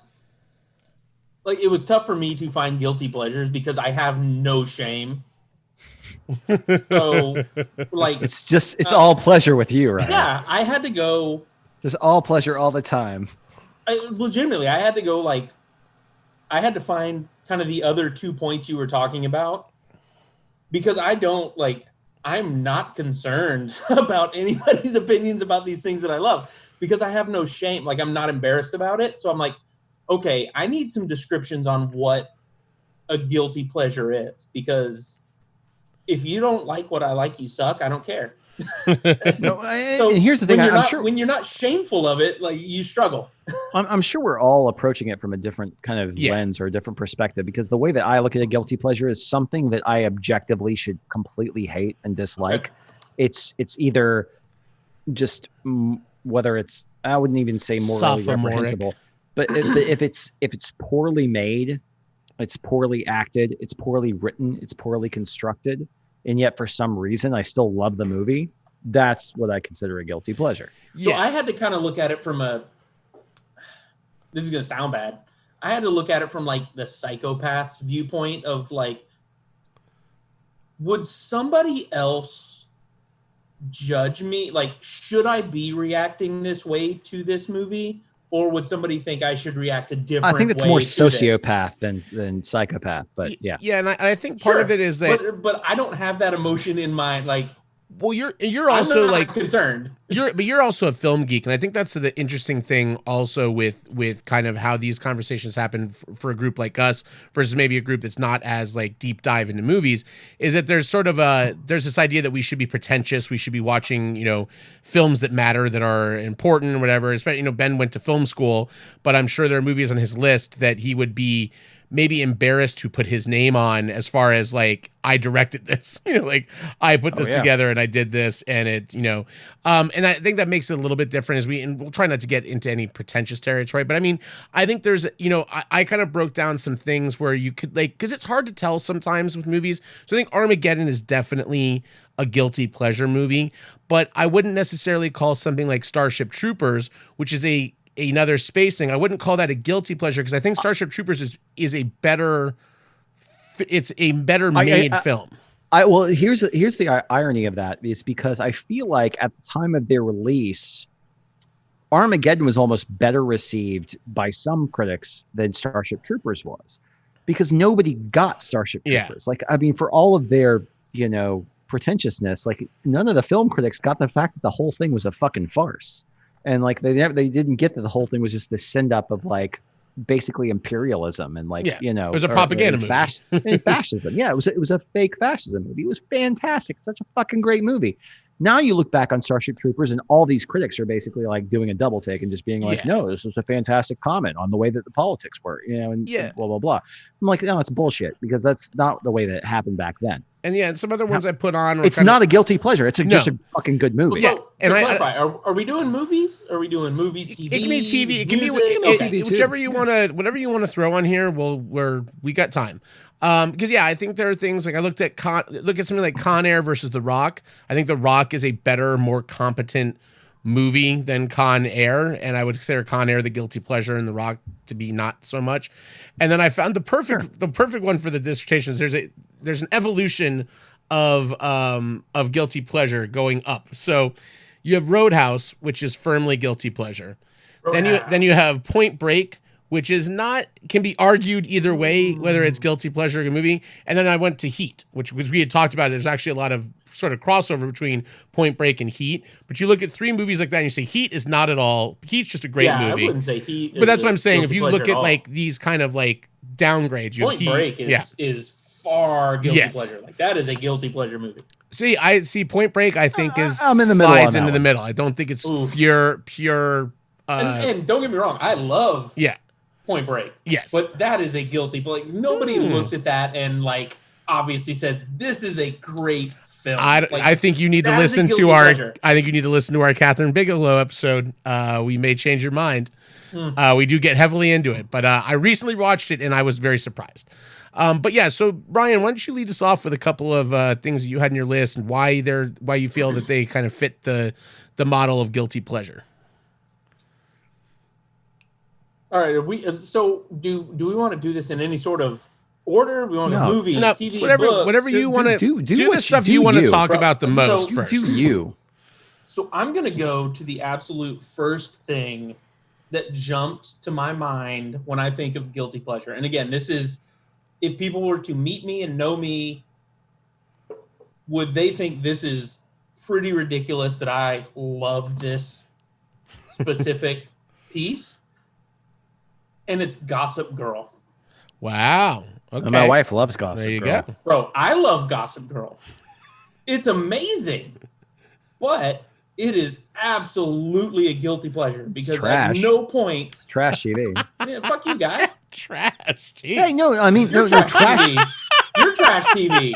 it was tough for me to find guilty pleasures because I have no shame. So like it's all pleasure with you, right? Yeah, I had to go. Just all pleasure all the time. Legitimately, I had to go like, I had to find kind of the other 2 points you were talking about because I'm not concerned about anybody's opinions about these things that I love because I have no shame. Like I'm not embarrassed about it. So I'm like, okay, I need some descriptions on what a guilty pleasure is because if you don't like what I like, you suck. I don't care. So and here's the thing: when you're not shameful of it, like you struggle. I'm sure we're all approaching it from a different kind of lens or a different perspective because the way that I look at a guilty pleasure is something that I objectively should completely hate and dislike. Okay. It's either just whether it's I wouldn't even say morally reprehensible, but if it's poorly made, it's poorly acted, it's poorly written, it's poorly constructed, and yet for some reason I still love the movie, that's what I consider a guilty pleasure. So I had to kind of look at it from this is going to sound bad. I had to look at it from like the psychopath's viewpoint of like, would somebody else judge me? Like, should I be reacting this way to this movie? Or would somebody think I should react a different way? I think it's more sociopath than psychopath, but yeah. Yeah, and I think part of it is that... But I don't have that emotion in my, like... Well, you're also like concerned. You're also a film geek, and I think that's the interesting thing also with kind of how these conversations happen for a group like us versus maybe a group that's not as like deep dive into movies, is that there's sort of there's this idea that we should be pretentious, we should be watching, films that matter, that are important, or whatever. Especially, Ben went to film school, but I'm sure there are movies on his list that he would be maybe embarrassed to put his name on, as far as like, I directed this, like I put this together and I did this, and it, and I think that makes it a little bit different and we'll try not to get into any pretentious territory, but I mean, I think there's, I kind of broke down some things where you could like, cause it's hard to tell sometimes with movies. So I think Armageddon is definitely a guilty pleasure movie, but I wouldn't necessarily call something like Starship Troopers, which is another space thing, I wouldn't call that a guilty pleasure, because I think Starship Troopers is a better made film. Well, here's the irony of that, is because I feel like at the time of their release, Armageddon was almost better received by some critics than Starship Troopers was, because nobody got Starship Troopers. Like, I mean, for all of their pretentiousness, like none of the film critics got the fact that the whole thing was a fucking farce. And like they didn't get that the whole thing was just this send up of like basically imperialism and like it was a propaganda movie. Fascism. Yeah, it was a fake fascism movie. It was fantastic. It's such a fucking great movie. Now you look back on Starship Troopers and all these critics are basically like doing a double take and just being like, no, this was a fantastic comment on the way that the politics were, and blah blah blah. I'm like, no, it's bullshit, because that's not the way that it happened back then. And some other ones I put on. It's not a guilty pleasure. It's just a fucking good movie. So, and clarify, are we doing movies? Are we doing movies? TV? It can be TV. It can be whichever you want to, whatever you want to throw on here. We got time. Because I think there are things like I look at something like Con Air versus The Rock. I think The Rock is a better, more competent movie than Con Air, and I would consider Con Air the guilty pleasure and The Rock to be not so much. And then I found the perfect one for the dissertations. There's an evolution of guilty pleasure going up. So you have Roadhouse, which is firmly guilty pleasure. Then you have Point Break, which can be argued either way, whether it's guilty pleasure or a movie. And then I went to Heat, which we had talked about. There's actually a lot of sort of crossover between Point Break and Heat. But you look at three movies like that and you say Heat is not at all. Heat's just a great movie. I wouldn't say Heat. But that's what I'm saying. If you look at like these kind of like downgrades, you Point Break is far guilty pleasure. Like that is a guilty pleasure movie. See Point Break, I think I'm in the middle. Slides into the middle. I don't think it's pure. And don't get me wrong, I love Point Break. Yes. But that is a guilty pleasure. Like, nobody looks at that and like obviously says this is a great film. I think you need to that is a listen guilty to our. pleasure. I think you need to listen to our Catherine Bigelow episode. We may change your mind. We do get heavily into it, but I recently watched it and I was very surprised. But yeah, so Brian, why don't you lead us off with a couple of things that you had in your list and why you feel that they kind of fit the model of guilty pleasure. All right, so do we want to do this in any sort of order? We want to movies, No, TV, whatever books? you want to do the what stuff you you want to do. talk Bro, about the so most you first. Do you? So I'm gonna go to the absolute first thing that jumped to my mind when I think of guilty pleasure. And again, this is if people were to meet me and know me, would they think this is pretty ridiculous that I love this specific piece? And it's Gossip Girl. Wow. Okay. My wife loves Gossip There you Girl. go. Bro, I love Gossip Girl. It's amazing. But it is absolutely a guilty pleasure because trash. at no point. It's trash TV. Yeah, fuck you, guy. Trash. Jeez. Hey, no, I mean, You're no, trash trash. TV. You're trash TV.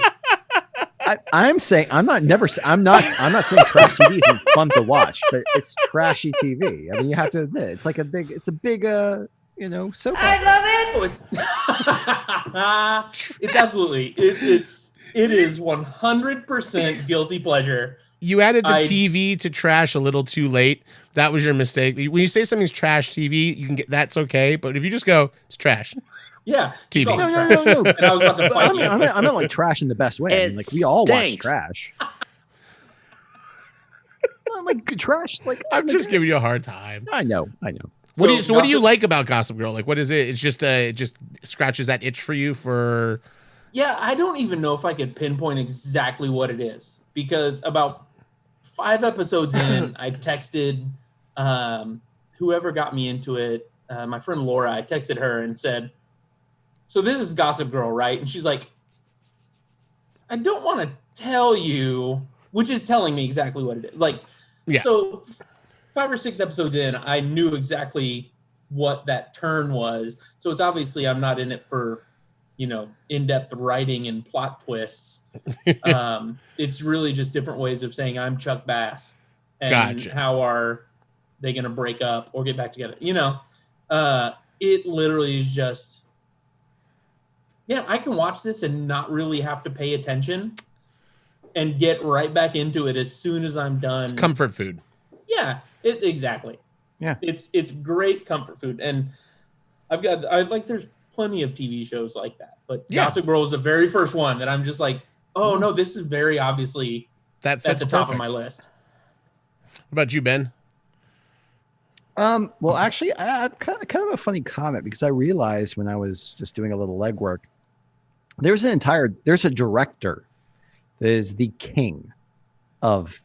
I'm saying I'm not saying trash TV isn't fun to watch, but it's trashy TV. I mean, you have to admit it's a big soap opera. It's absolutely it is 100% guilty pleasure. You added the TV to trash a little too late. That was your mistake. When you say something's trash TV, you can get that's okay. But if you just go, it's trash. Yeah, TV. you call it No. trash. And I was about to fight you. I meant like trash in the best way. I mean, like we all watch stinks. trash. I'm like trash. Like I'm just giving you a hard time. I know. What do you Gossip- like about Gossip Girl? Like, what is it? It's just it just scratches that itch for you for. Yeah, I don't even know if I could pinpoint exactly what it is because about 5 episodes in, I texted whoever got me into it, my friend Laura. I texted her and said, "So this is Gossip Girl, right?" And she's like, "I don't want to tell you," which is telling me exactly what it is. Like, Yeah. So 5 or 6 episodes in, I knew exactly what that turn was. So it's obviously I'm not in it for, in-depth writing and plot twists. It's really just different ways of saying I'm Chuck Bass and Gotcha. how are they going to break up or get back together? It literally is just, I can watch this and not really have to pay attention and get right back into it as soon as I'm done. It's comfort food. Yeah, exactly. Yeah. It's great comfort food. And there's plenty of TV shows like that. But Yeah. Gossip Girl is the very first one that I'm just like, oh no, this is very obviously That at fits the top of perfect. my list. What about you, Ben? Well, actually, I have kind of a funny comment because I realized when I was just doing a little legwork, there's a director that is the king of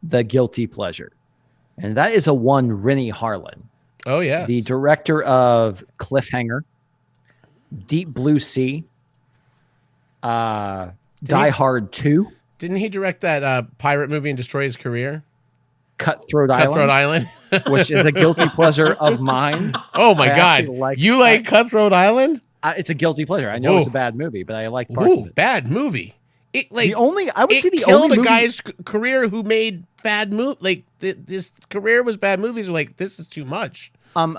the guilty pleasure, and that is Rennie Harlan, Oh yeah. the director of Cliffhanger, Deep Blue Sea, Die Hard 2, Didn't he direct that pirate movie and destroy his career? Cutthroat Cutthroat Island, Island. which is a guilty pleasure of mine. Oh my I God! actually like- You like Cutthroat Island? It's a guilty pleasure. I know it's a Ooh. bad movie, but I like parts of Ooh, it. bad movie. It I would say it the killed only a movie, guy's career who made bad movie. Like this career was bad movies. Are like this is too much. well,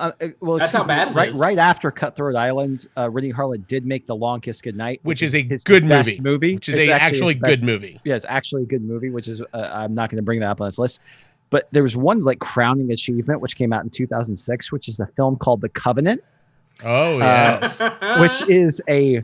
That's how bad it is. Right after Cutthroat Island, Rennie Harlan did make The Long Kiss Goodnight, Which is a his good best movie. Which is It's a actually his best- good movie. Yeah, it's actually a good movie. Which is I'm not going to bring that up on this list, but there was one like crowning achievement which came out in 2006, which is a film called The Covenant, Oh yeah. which is a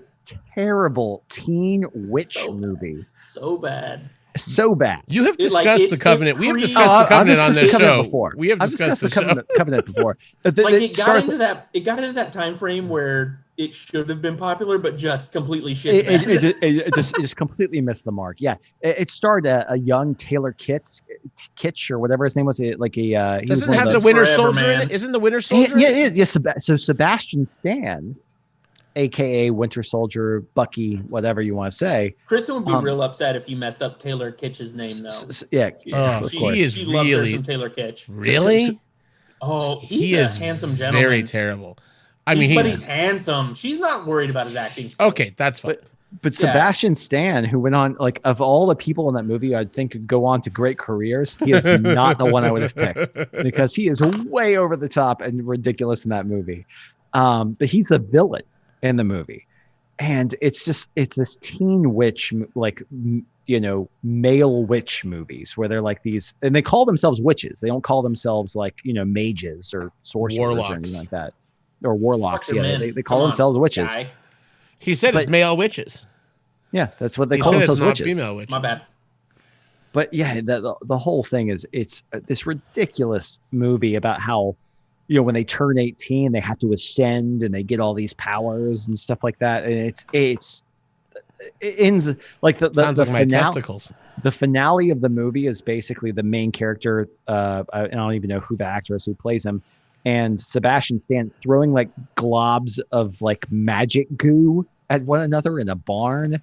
terrible teen witch So movie. So bad. So bad. You have It, like, discussed it- the Covenant. it We have pre- discussed Oh, the Covenant I've on discussed this the Covenant show. before. We have I've discussed the the Covenant before. Like It starts- it got into that time frame where it should have been popular, but just completely shit. it just completely missed the mark. Yeah, it starred a young Taylor Kitsch or whatever his name was. He was Doesn't one of have the those- Winter Forever, Soldier in man. it? Isn't the Winter Soldier? Yeah, it is. Yeah, so Sebastian Stan, aka Winter Soldier, Bucky, whatever you want to say. Kristen would be Um, real upset if you messed up Taylor Kitsch's name, though. Yeah, Oh, of she, course. he is she loves her really- some Taylor Kitsch. Really? Oh, he's He a is handsome gentleman. very terrible. I mean, but he's handsome. She's not worried about his acting skills. okay. That's fine. But Sebastian Stan, who went on, like, of all the people in that movie I'd think could go on to great careers, he is not the one I would have picked because he is way over the top and ridiculous in that movie. But he's a villain in the movie. And it's this teen witch, like, male witch movies where they're like these, and they call themselves witches. They don't call themselves like, mages or sorcerers Warlocks. or anything like that. Or warlocks. Fuck your Yeah, man. they call Come on, themselves witches. guy. He said it's But- male witches. Yeah, that's what they He call said it's themselves not witches. female witches. My bad. But yeah, the whole thing is it's this ridiculous movie about how, when they turn 18, they have to ascend and they get all these powers and stuff like that. And it ends like the Sounds like my finale. testicles. The finale of the movie is basically the main character, and I don't even know who the actor is who plays him, and Sebastian Stan throwing like globs of like magic goo at one another in a barn.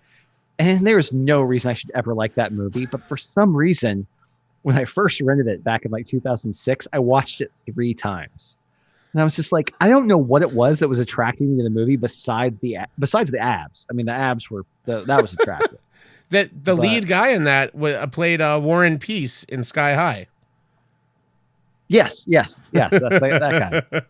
And there's no reason I should ever like that movie. But for some reason, when I first rented it back in like 2006, I watched it 3 times. And I was just like, I don't know what it was that was attracting me to the movie besides the abs. I mean, the abs that was attractive. The lead guy in that played Warren Peace in Sky High. Yes, that's that guy.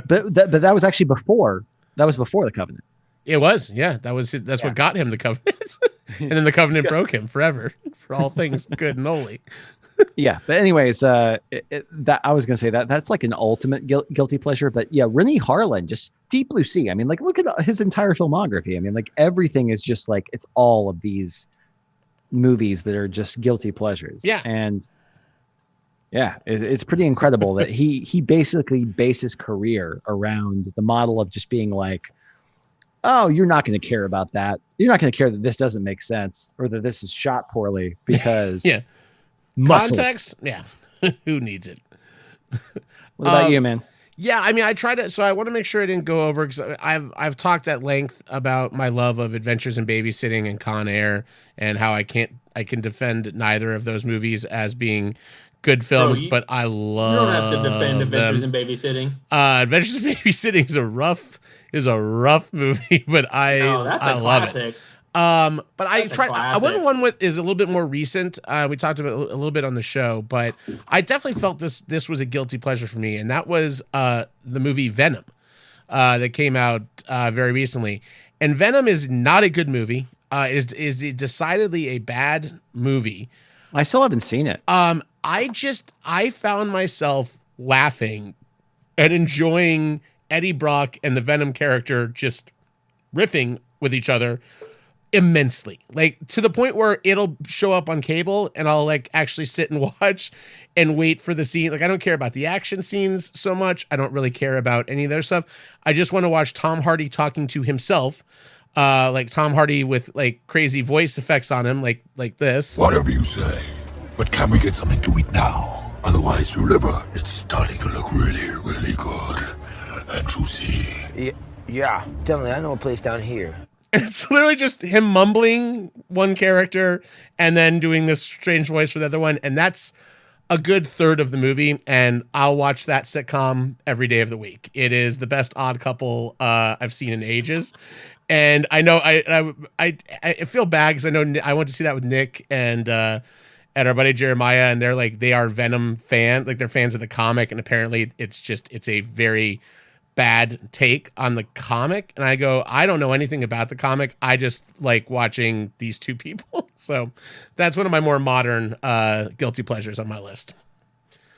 But that was actually before. That was before the Covenant. It was, yeah. That's what got him the Covenant. And then the Covenant broke him forever for all things good and holy. Yeah, but anyways, that I was gonna say that's like an ultimate guilty pleasure. But yeah, Rennie Harlan, just Deep Blue Sea. I mean, like, look at his entire filmography. I mean, like, everything is just like, it's all of these movies that are just guilty pleasures. Yeah, and yeah, it's pretty incredible that he basically based his career around the model of just being like, oh, you're not going to care about that. You're not going to care that this doesn't make sense or that this is shot poorly because yeah. muscles. Context, yeah. Who needs it? What about you, man? Yeah, I mean, I try to. So I want to make sure I didn't go over because I've talked at length about my love of Adventures in Babysitting and Con Air and how I can defend neither of those movies as being good films, but I love. You don't have to defend Adventures them. in Babysitting. Adventures in Babysitting is a rough movie, but I that's I a love classic. it. But That's I went one with is a little bit more recent. We talked about a little bit on the show, but I definitely felt this was a guilty pleasure for me, and that was the movie Venom that came out very recently. And Venom is not a good movie. Is decidedly a bad movie. I still haven't seen it. I found myself laughing and enjoying Eddie Brock and the Venom character just riffing with each other immensely, like to the point where it'll show up on cable and I'll like actually sit and watch and wait for the scene. Like, I don't care about the action scenes so much. I don't really care about any of their stuff. I just want to watch Tom Hardy talking to himself, like Tom Hardy with like crazy voice effects on him, like this. Whatever you say, but can we get something to eat now? Otherwise, your liver, it's starting to look really, really good and juicy. Yeah, definitely. I know a place down here. It's literally just him mumbling one character and then doing this strange voice for the other one. And that's a good third of the movie. And I'll watch that sitcom every day of the week. It is the best Odd Couple I've seen in ages. And I know I feel bad because I know I went to see that with Nick and our buddy Jeremiah, and they're like, they are Venom fans, like they're fans of the comic. And apparently it's a very bad take on the comic. And I go, I don't know anything about the comic. I just like watching these two people. So that's one of my more modern guilty pleasures on my list.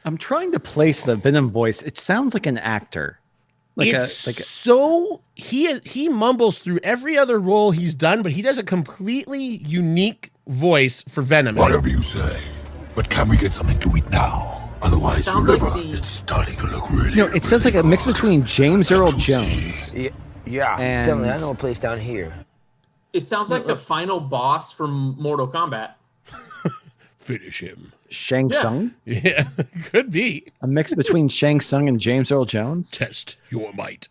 I'm trying to place the Venom voice. It sounds like an actor. So he mumbles through every other role he's done, but he does a completely unique voice for Venom. Whatever you say, but can we get something to eat now? Otherwise, your Sounds like liver, the- it's starting to look really, No, it sounds like a mix between James Earl Jones. Yeah, And- definitely. I know a place down here. It sounds like the final boss from Mortal Kombat. Finish him. Shang Yeah. Tsung. Yeah, could be. A mix between Shang Tsung and James Earl Jones. Test your might.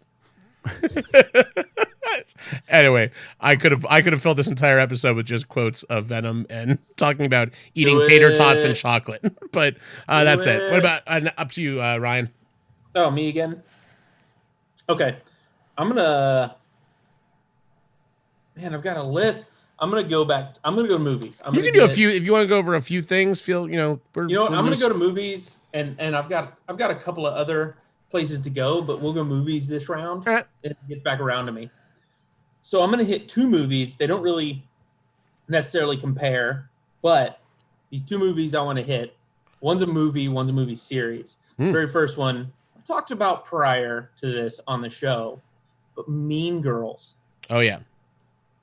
Anyway, I could have filled this entire episode with just quotes of Venom and talking about eating Do tater it. tots and chocolate. But that's it. it. What about up to you, Ryan? Oh, me again? Okay. I'm gonna... Man, I've got a list. I'm gonna go back. I'm gonna go to movies. You can do a few if you want to go over a few things. Feel You know what? I'm gonna go to movies, and I've got a couple of other places to go, but we'll go movies this round All right. and get back around to me. So I'm gonna hit two movies. They don't really necessarily compare, but these two movies I want to hit. One's a movie series. Very first one I've talked about prior to this on the show, but Mean Girls. Oh yeah.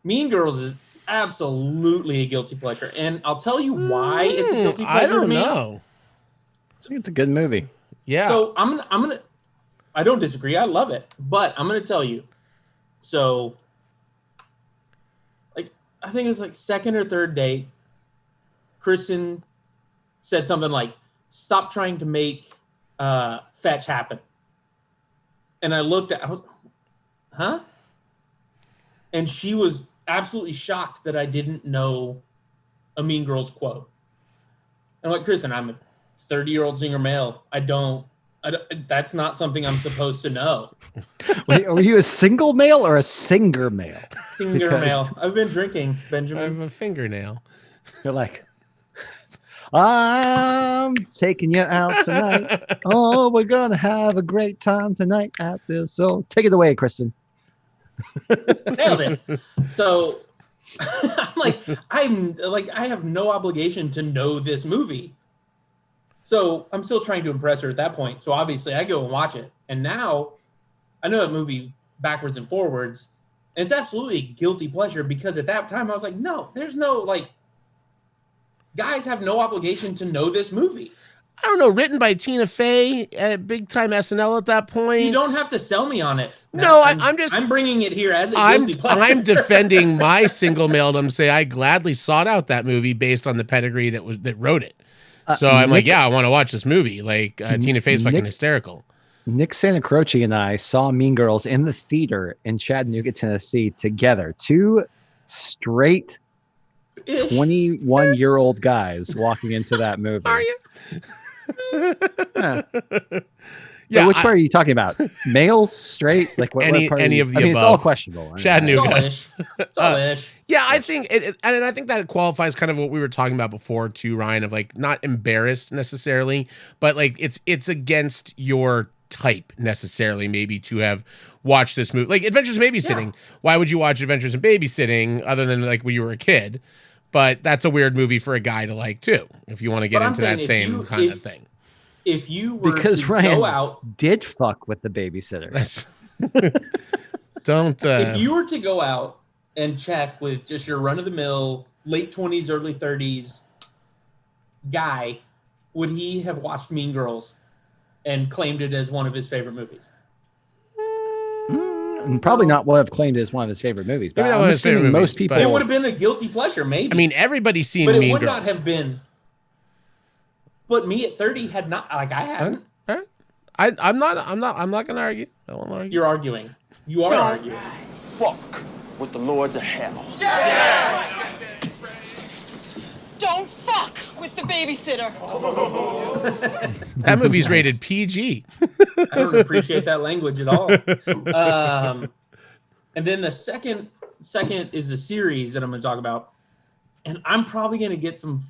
Mean Girls is absolutely a guilty pleasure, and I'll tell you why it's a guilty pleasure. I don't to me. know. I think it's a good movie. Yeah. So I'm gonna. I don't disagree. I love it, but I'm gonna tell you. So, like, I think it was like second or third date. Kristen said something like, "Stop trying to make fetch happen," and I looked at. I was, huh? And she was absolutely shocked that I didn't know a Mean Girls quote. And I'm like, Kristen, I'm a 30-year-old single male. I don't. That's not something I'm supposed to know. Wait, were you a single male or a singer male? Singer Because- male. I've been drinking, I Benjamin. have a fingernail. You're like, I'm taking you out tonight. Oh, we're gonna have a great time tonight at this. So take it away, Kristen. Nailed it. So I'm like, I have no obligation to know this movie. So I'm still trying to impress her at that point. So obviously I go and watch it. And now I know that movie backwards and forwards. And it's absolutely a guilty pleasure because at that time I was like, no, there's no like, guys have no obligation to know this movie. I don't know. Written by Tina Fey at big time SNL at that point. You don't have to sell me on it. No, I'm just. I'm bringing it here as a I'm guilty pleasure. I'm defending my single maledom. Say I gladly sought out that movie based on the pedigree that wrote it. So I'm like, yeah, I want to watch this movie. Like Tina Fey's fucking hysterical. Nick Santacroce and I saw Mean Girls in the theater in Chattanooga, Tennessee together. Two straight 21-year-old guys walking into that movie. Are you? Yeah. Yeah, So which part are you talking about? Males, straight, like what part? Any of the It's all above. questionable. Chattanooga. It's all ish. It's all ish. Yeah, I think and I think that qualifies kind of what we were talking about before too, Ryan, of like not embarrassed necessarily, but like it's against your type necessarily maybe to have watched this movie. Like Adventures in Babysitting. Yeah. Why would you watch Adventures in Babysitting other than like when you were a kid? But that's a weird movie for a guy to like too, if you want to get into that same kind of thing. If you were because to Ryan go out, did fuck with the babysitter. That's don't. If you were to go out and check with just your run-of-the-mill late 20s, early 30s guy, would he have watched Mean Girls and claimed it as one of his favorite movies? And probably not would have claimed it as one of his favorite movies. But Maybe not I'm one of his favorite assuming movies, most people. It would have been a guilty pleasure, maybe. I mean, everybody's seen but it Mean would Girls. not have been. But me at 30 had not. Like I hadn't. All right. I'm not gonna argue. I won't argue. You're arguing. You are arguing. Fuck with the lords of hell. Don't fuck with the babysitter. That movie's rated PG. I don't appreciate that language at all. And then the second is the series that I'm going to talk about, and I'm probably going to get some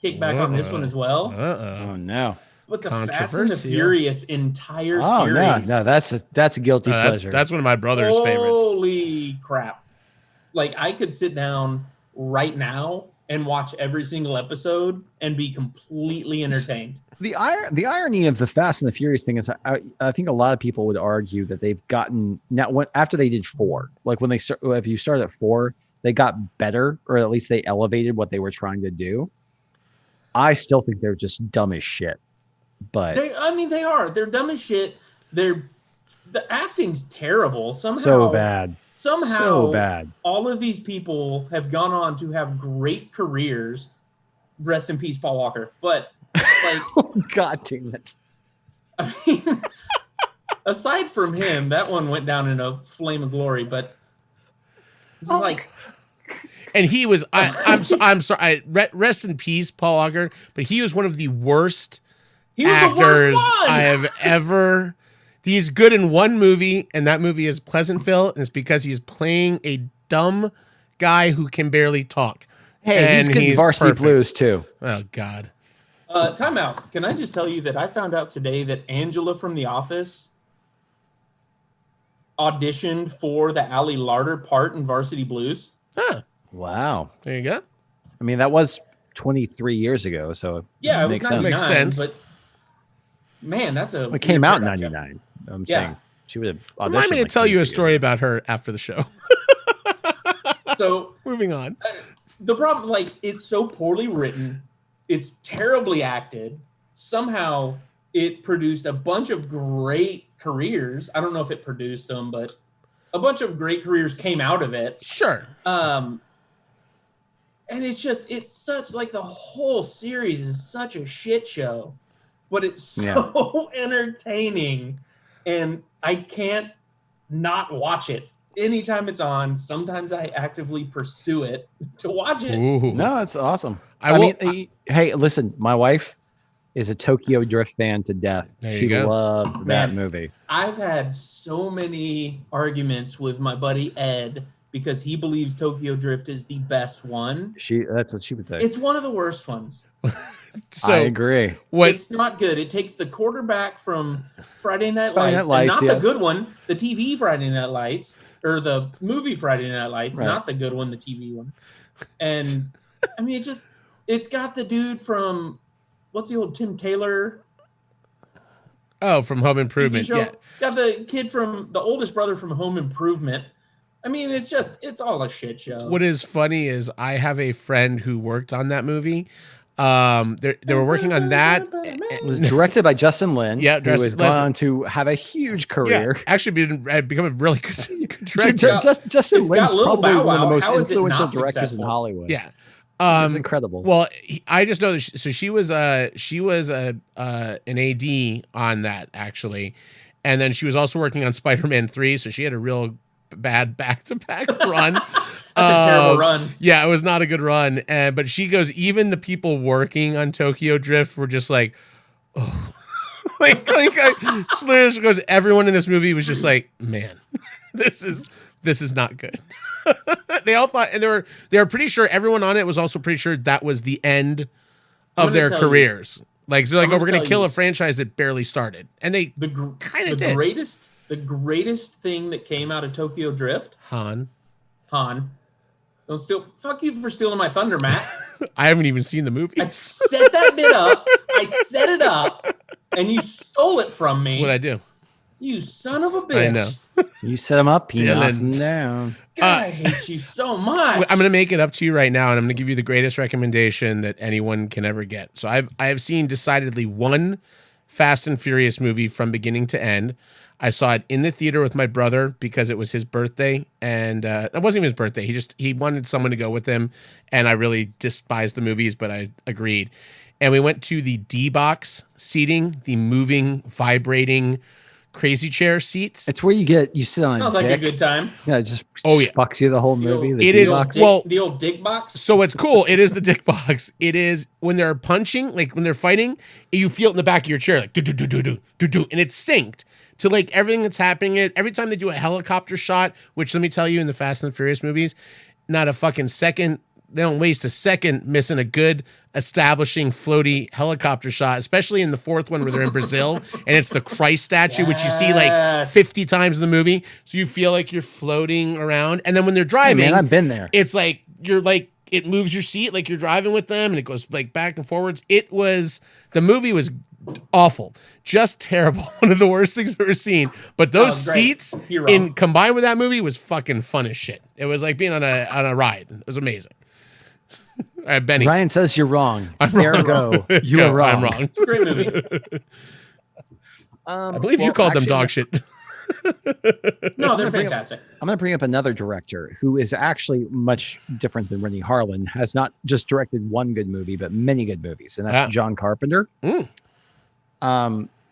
kickback on this one as well. Oh no! But the Fast and the Controversial. Furious entire Oh series. no! That's a guilty pleasure. That's one of my brother's favorites. Holy crap! Like I could sit down right now and watch every single episode and be completely entertained. The irony of the Fast and the Furious thing is, I think a lot of people would argue that they've gotten now after they did 4, like when they start, if you started at 4, they got better, or at least they elevated what they were trying to do. I still think they're just dumb as shit. But They are. They're dumb as shit. The acting's terrible. Somehow so bad. Somehow So bad. all of these people have gone on to have great careers. Rest in peace, Paul Walker. But like, God damn it. I mean, aside from him, that one went down in a flame of glory. But it's just like, And he was. I'm sorry. Rest in peace, Paul Walker. But he was one of the worst he was actors the worst one. I have ever. He's good in one movie, and that movie is Pleasantville, and it's because he's playing a dumb guy who can barely talk. Hey, he's And good in Varsity perfect. Blues too. Oh God. Time out. Can I just tell you that I found out today that Angela from The Office auditioned for the Ali Larder part in Varsity Blues? Huh. Wow. There you go. I mean, that was 23 years ago, so Yeah, it was makes sense. 99, Makes sense. but man, that's a It came weird out in production. 99. I'm Yeah. saying she would have auditioned. Remind me to like tell you 22 a years story ago. about her after the show. So Moving on. the problem, like, it's so poorly written, it's terribly acted. Somehow it produced a bunch of great careers. I don't know if it produced them, but a bunch of great careers came out of it. Sure. And it's such, like, the whole series is such a shit show, but it's so entertaining, and I can't not watch it. Anytime it's on, sometimes I actively pursue it to watch it. Ooh. No, it's awesome. I will- hey, listen, my wife is a Tokyo Drift fan to death. There you She go. loves that Man. movie. I've had so many arguments with my buddy Ed because he believes Tokyo Drift is the best one. That's what she would say. It's one of the worst ones. So I agree. what? It's not good. It takes the quarterback from Friday Night Friday Lights, Night and Lights, not the yes. good one, the TV Friday Night Lights, or the movie Friday Night Lights, Right. not the good one, the TV one. And I mean, it's got the dude from, what's the old Tim Taylor Oh, from Home TV Improvement. show? Yeah. Got the kid from, the oldest brother from Home Improvement. I mean, it's all a shit show. What is funny is I have a friend who worked on that movie. They were working on that. It was directed by Justin Lin, Yeah, who has Les- gone on to have a huge Yeah, career. actually become a really good director. Justin It's got Lin's Lil probably Bow one of the Wow. most How is it influential not directors in successful? Hollywood. Yeah. It's incredible. Well, I just know that she was an AD on that actually, and then she was also working on Spider-Man 3, so she had a real bad back-to-back run. That's a terrible run. Yeah, it was not a good run. But she goes, even the people working on Tokyo Drift were just like, oh, she goes, everyone in this movie was just like, man, this is not good. They all thought, and they were pretty sure everyone on it was also pretty sure that was the end I'm of gonna their tell you. careers. Like, so like, I'm oh, gonna we're gonna tell kill you. a franchise that barely started, and they kind of did. The greatest thing that came out of Tokyo Drift, Han, don't steal. Fuck you for stealing my thunder, Matt. I haven't even seen the movie. I set that bit up. I set it up, and you stole it from me. That's what I do. You son of a bitch. I know. You set him up, he Dylan. knocks him down. God, I hate you so much. I'm going to make it up to you right now, and I'm going to give you the greatest recommendation that anyone can ever get. So I have seen decidedly one Fast and Furious movie from beginning to end. I saw it in the theater with my brother because it was his birthday, and it wasn't even his birthday. He wanted someone to go with him, and I really despised the movies, but I agreed. And we went to the D-box seating, the moving, vibrating crazy chair seats. It's where you sit on Sounds a like a dick. good time. Yeah, it just Oh, yeah. fucks you the whole The old- movie. The It is- D-box. well- the old dick box. So it's cool. It is the dick box. It is when they're punching, like when they're fighting, you feel it in the back of your chair, like do do do do do do do, and it's synced to like everything that's happening. Every time they do a helicopter shot, which let me tell you, in the Fast and Furious movies, not a fucking second. They don't waste a second missing a good establishing floaty helicopter shot, especially in the fourth one where they're in Brazil and it's the Christ statue, which you see like Yes. 50 times in the movie. So you feel like you're floating around. And then when they're Hey, driving, man, I've been there. it's like you're like it moves your seat like you're driving with them and it goes like back and forwards. The movie was awful, just terrible. One of the worst things I've ever seen. But those was great. seats You're wrong. combined with that movie was fucking fun as shit. It was like being on a ride. It was amazing. All right, Benny. Ryan says you're wrong. I'm Ergo, you Go, are wrong. I'm wrong. It's a great movie. I believe you called them dog shit. No, they're bring up- fantastic. I'm going to bring up another director who is actually much different than Rennie Harlan. Has not just directed one good movie, but many good movies, and that's Ah. John Carpenter.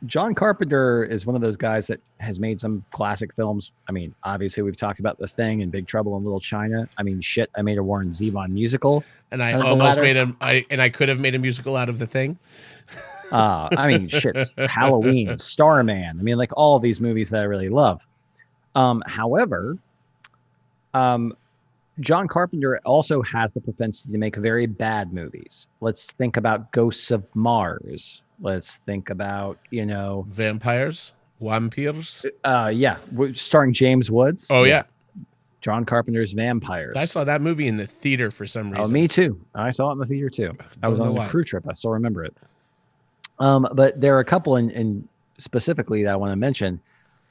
John Carpenter is one of those guys that has made some classic films. I mean, obviously, we've talked about The Thing and Big Trouble in Little China. I mean, shit, I made a Warren Zevon musical. And I Out of the almost ladder. made I could have made a musical out of The Thing. I mean, shit, Halloween, Starman. I mean, like all of these movies that I really love. However, John Carpenter also has the propensity to make very bad movies. Let's think about Ghosts of Mars. Let's think about, Vampires, starring James Woods. Oh yeah. John Carpenter's Vampires. I saw that movie in the theater for some reason. Oh, me too. I saw it in the theater too. I was Don't on know a why. crew trip. I still remember it. But there are a couple in specifically that I want to mention.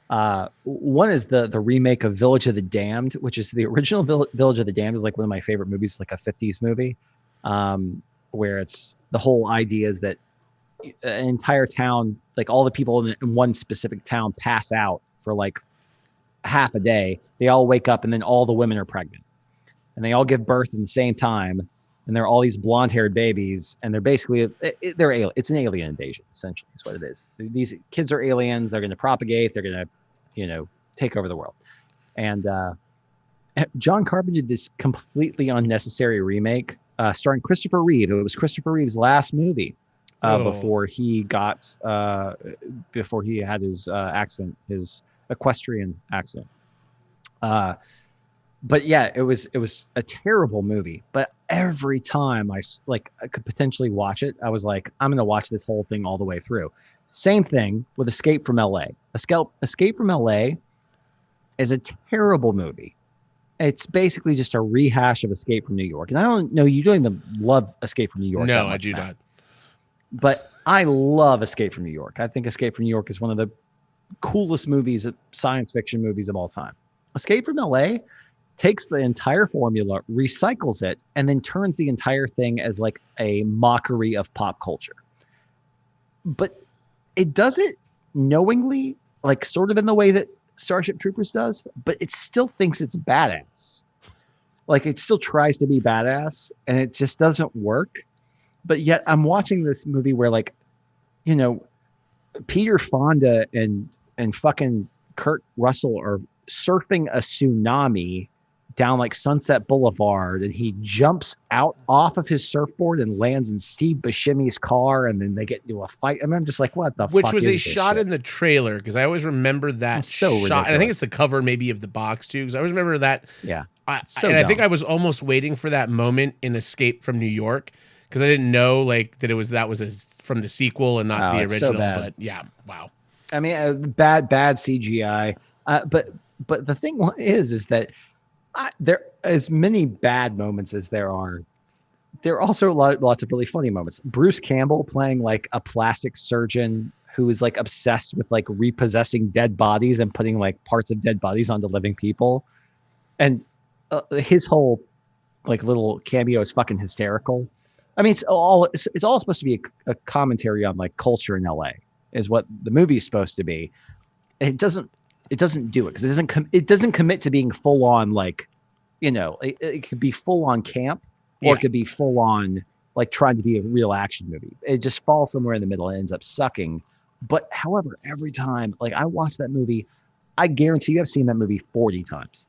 One is the remake of Village of the Damned, which is the original Village of the Damned is like one of my favorite movies, like a 50s movie, where it's the whole idea is that an entire town, like all the people in one specific town pass out for like half a day. They all wake up and then all the women are pregnant and they all give birth at the same time. And they're all these blonde-haired babies, and they're basically it's an alien invasion, essentially, is what it is. These kids are aliens. They're going to propagate. They're going to, take over the world. And John Carpenter did this completely unnecessary remake, starring Christopher Reeve. It was Christopher Reeve's last movie before he had his accident, his equestrian accident. But yeah, it was a terrible movie. But every time I could potentially watch it, I was like, I'm going to watch this whole thing all the way through. Same thing with Escape from LA. Escape from LA is a terrible movie. It's basically just a rehash of Escape from New York. And I don't know, you don't even love Escape from New York. No, I do not. But I love Escape from New York. I think Escape from New York is one of the coolest science fiction movies of all time. Escape from LA takes the entire formula, recycles it, and then turns the entire thing as like a mockery of pop culture. But it does it knowingly, like sort of in the way that Starship Troopers does, but it still thinks it's badass. Like it still tries to be badass, and it just doesn't work. But yet I'm watching this movie where Peter Fonda and fucking Kurt Russell are surfing a tsunami down like Sunset Boulevard, and he jumps out off of his surfboard and lands in Steve Buscemi's car, and then they get into a fight. I mean, I'm just like, what the Which fuck was is a this shot shit? in the trailer, because I always remember that It's so shot. And I think ridiculous. it's the cover maybe of the box too, because I always remember that. Yeah. I dumb. think I was almost waiting for that moment in Escape from New York, because I didn't know like that was from the sequel and not the It's so original. bad. But yeah, wow. I mean, bad CGI. But the thing is that there as many bad moments as there are also lots of really funny moments. Bruce Campbell playing like a plastic surgeon who is like obsessed with like repossessing dead bodies and putting like parts of dead bodies onto living people, and his whole like little cameo is fucking hysterical. I mean, it's all supposed to be a commentary on like culture in LA, is what the movie is supposed to be. It doesn't do it because it doesn't commit to being full on like, it could be full on camp, or it could be full on like trying to be a real action movie. It just falls somewhere in the middle and ends up sucking. But however, every time like I watch that movie, I guarantee you I've seen that movie 40 times.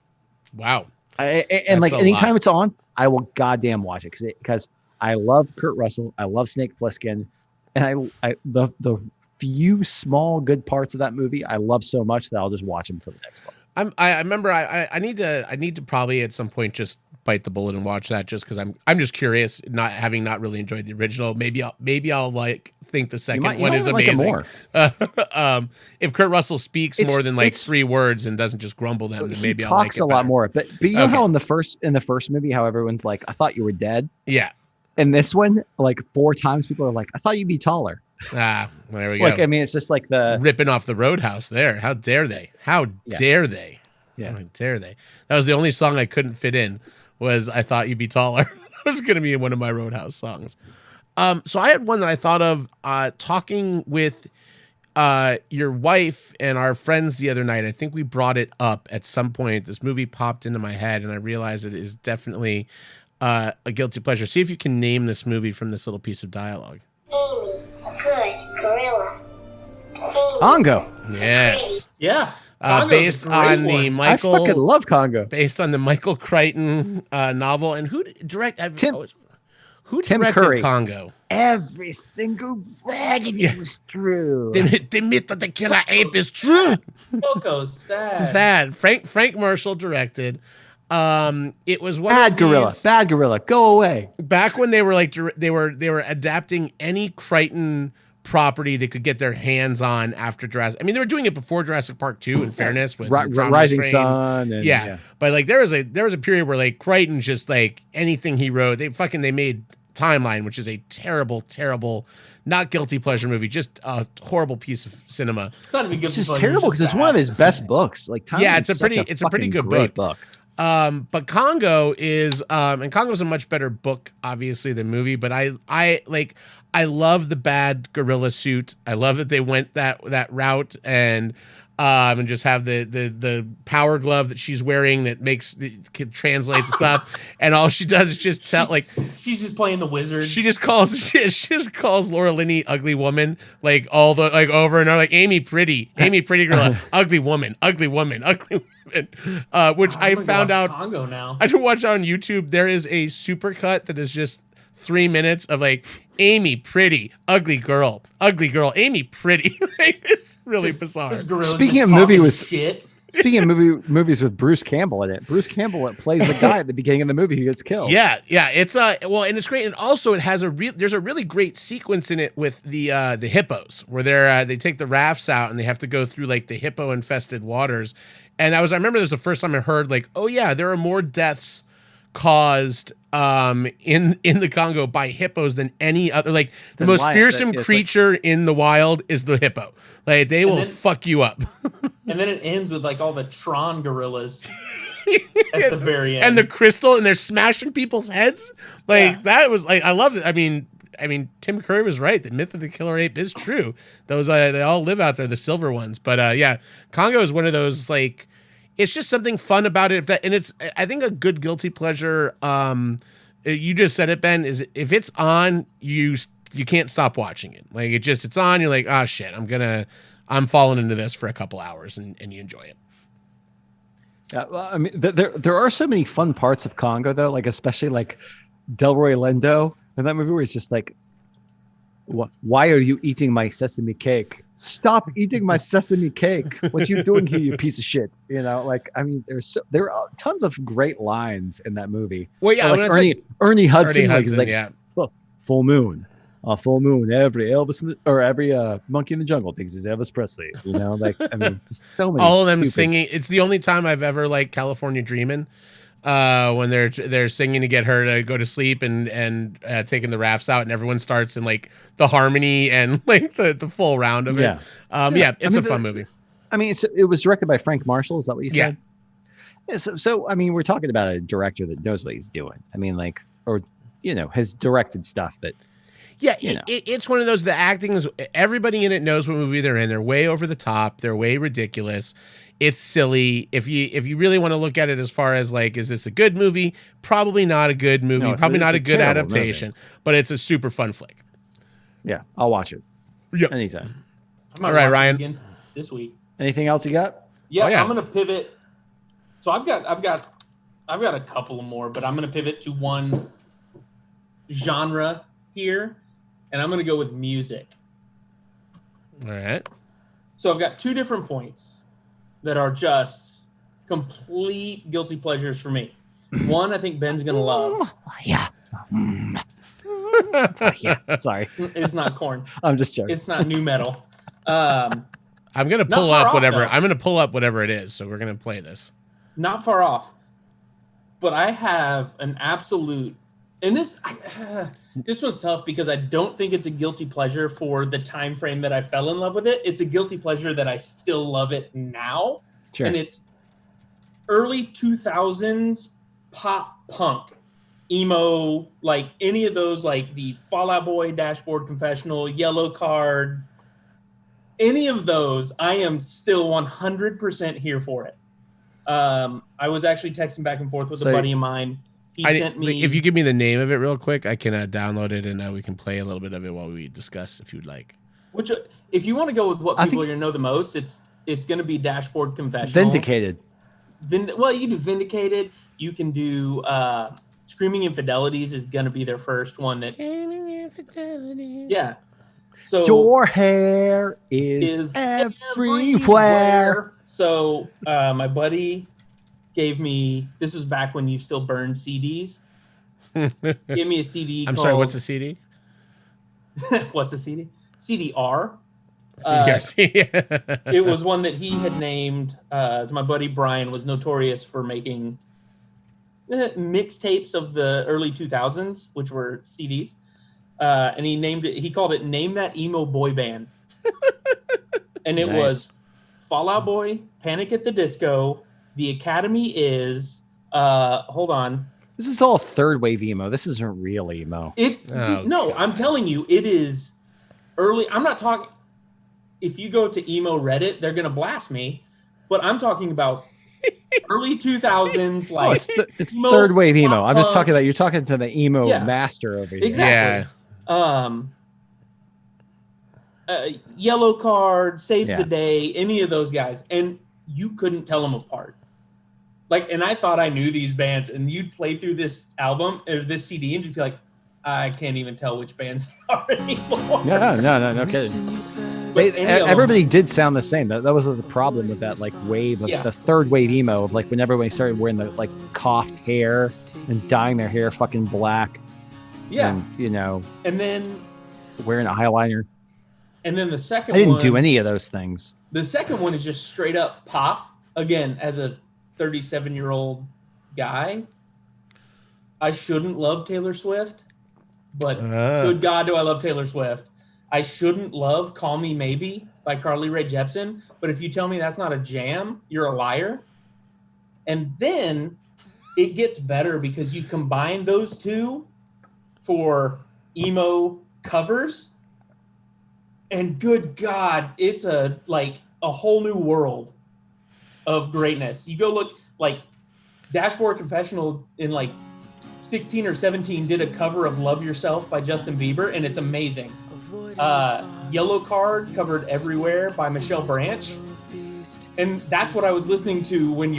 Wow. And like anytime it's on, I will goddamn watch it because I love Kurt Russell, I love Snake Plissken, and the few small good parts of that movie I love so much that I'll just watch them till the next one. I remember I need to probably at some point just bite the bullet and watch that, just because I'm just curious, not really enjoyed the original. Maybe I'll like think the second one is amazing. If Kurt Russell speaks more than like 3 words and doesn't just grumble them, then maybe I'll like it talks a lot better. more. But you know how in the first movie, how everyone's like, I thought you were dead. Yeah. In this one, like 4 times, people are like, I thought you'd be taller. There we go. Like, I mean, it's just like ripping off the Roadhouse there. How dare they? How dare they? Yeah. How dare they? That was the only song I couldn't fit in, was I Thought You'd Be Taller. It was going to be one of my Roadhouse songs. So I had one that I thought of talking with your wife and our friends the other night. I think we brought it up at some point. This movie popped into my head, and I realized it is definitely a guilty pleasure. See if you can name this movie from this little piece of dialogue. Amy, a good gorilla. Congo. Yes. Yeah. Based on the Michael. I fucking love Congo. Based on the Michael Crichton novel. And who directed Tim Curry. Congo? Every single rag of it was true. The myth of the killer ape is true. Coco's sad. Sad. Frank Marshall directed. It was one Bad of gorilla. these, Bad gorilla. Go away. back when they were like they were adapting any Crichton property they could get their hands on after Jurassic. I mean, they were doing it before Jurassic Park 2, in fairness, with Rising Sun. And, yeah. But like there was a period where like Crichton just like anything he wrote, they made Timeline, which is a terrible, not guilty pleasure movie, just a horrible piece of cinema. It's not even guilty It's just pleasure, terrible because it's one of his best books. Like, yeah, it's a pretty good book. But Congo is and Congo's a much better book, obviously, than movie. But I love the bad gorilla suit. I love that they went that route and just have the power glove that she's wearing that can translate stuff, and all she does is just tell she's just playing the wizard. She just calls Laura Linney ugly woman like all the like over and over, like Amy pretty gorilla, ugly woman, which I found out. Congo now. I should watch on YouTube. There is a supercut that is just 3 minutes of like Amy pretty, ugly girl, Amy pretty. It's really bizarre. Speaking of movies with Bruce Campbell in it, Bruce Campbell plays the guy at the beginning of the movie who gets killed. Yeah, it's well, and it's great, and also it has there's a really great sequence in it with the hippos where they take the rafts out and they have to go through like the hippo infested waters, and I remember this was the first time I heard like, oh yeah, there are more deaths caused in the Congo by hippos than any other. Like the most fearsome creature in the wild is the hippo. Like they will fuck you up. And then it ends with like all the Tron gorillas at the very end, and the crystal, and they're smashing people's heads. Like that was like, I love it. I mean, Tim Curry was right. The myth of the killer ape is true. Those they all live out there, the silver ones. But yeah, Congo is one of those like. It's just something fun about it. And it's, I think, a good guilty pleasure. You just said it, Ben. Is if it's on, you can't stop watching it. Like it's on. You're like, oh shit, I'm falling into this for a couple hours, and you enjoy it. Yeah, well, I mean, there are so many fun parts of Congo though. Like especially like Delroy Lindo in that movie where it's just like, why are you eating my sesame cake? Stop eating my sesame cake. What you doing here, you piece of shit? You know, like, I mean, there are tons of great lines in that movie. Well, yeah, like Ernie Hudson, like, yeah. Full moon, every every monkey in the jungle thinks he's Elvis Presley. You know, like, I mean, just so many. All of them singing. It's the only time I've ever liked California Dreamin'. When they're singing to get her to go to sleep and taking the rafts out, and everyone starts in like the harmony and like the full round of it. It's a fun movie. I mean, it was directed by Frank Marshall. Is that what you said? Yeah. So I mean, we're talking about a director that knows what he's doing. I mean, like, or has directed stuff that. Yeah, it's one of those. The acting is, everybody in it knows what movie they're in. They're way over the top. They're way ridiculous. It's silly. If you really want to look at it as far as like, is this a good movie? Probably not a good movie. No, probably not a good adaptation. Movie. But it's a super fun flick. Yeah, I'll watch it. Yep. Anytime. All right, Ryan. Again this week. Anything else you got? Yeah, I'm gonna pivot. So I've got a couple of more, but I'm gonna pivot to one genre here, and I'm gonna go with music. All right. So I've got two different points that are just complete guilty pleasures for me. One, I think Ben's gonna love. Yeah. Yeah. Sorry. It's not corn. I'm just joking. It's not new metal. I'm gonna pull up whatever. I'm gonna pull up whatever it is. So we're gonna play this. Not far off. But I have an absolute, and this was tough because I don't think it's a guilty pleasure for the time frame that I fell in love with it. It's a guilty pleasure that I still love it now. Sure. And it's early 2000s pop punk, emo, like any of those, like the Fall Out Boy, Dashboard Confessional, Yellow Card, any of those, I am still 100% here for it. I was actually texting back and forth with a buddy of mine. He sent me. If you give me the name of it real quick, I can download it and we can play a little bit of it while we discuss, if you'd like. Which, if you want to go with what people are going to know the most, it's going to be Dashboard Confessional. Vindicated. Well, you can do Vindicated. You can do Screaming Infidelities is going to be their first one. Yeah. So your hair is everywhere. So my buddy gave me. This was back when you still burned CDs. Gave me a CD. I'm called, sorry. What's a CD? What's a CD? CDR. CDR. It was one that he had named. My buddy Brian was notorious for making mixtapes of the early 2000s, which were CDs. And he named it. He called it "Name That Emo Boy Band," and it was Fall Out Boy, Panic at the Disco. The Academy is. Hold on. This is all third wave emo. This isn't real emo. It's I'm telling you, it is early. I'm not talking. If you go to emo Reddit, they're gonna blast me. But I'm talking about early 2000s, like it's third wave emo. pop I'm just punk. talking about. You're talking to the emo master over here. Exactly. Yellow Card, Saves the Day, any of those guys, and you couldn't tell them apart. Like, and I thought I knew these bands, and you'd play through this album or this CD and just be like, I can't even tell which bands are anymore. No kidding. Everybody did sound the same. That was the problem with that like wave of the third wave emo of like when everybody started wearing the like coiffed hair and dyeing their hair fucking black. Yeah. And, and then wearing a eyeliner. And then the second I didn't one, do any of those things. The second one is just straight up pop. Again, as a 37-year-old guy, I shouldn't love Taylor Swift, but good God, do I love Taylor Swift. I shouldn't love Call Me Maybe by Carly Rae Jepsen, but if you tell me that's not a jam, you're a liar. And then it gets better because you combine those two for emo covers, and good God, it's a whole new world of greatness. You go look, like Dashboard Confessional in like 16 or 17 did a cover of Love Yourself by Justin Bieber, and it's amazing. Yellow Card covered Everywhere by Michelle Branch, and that's what I was listening to when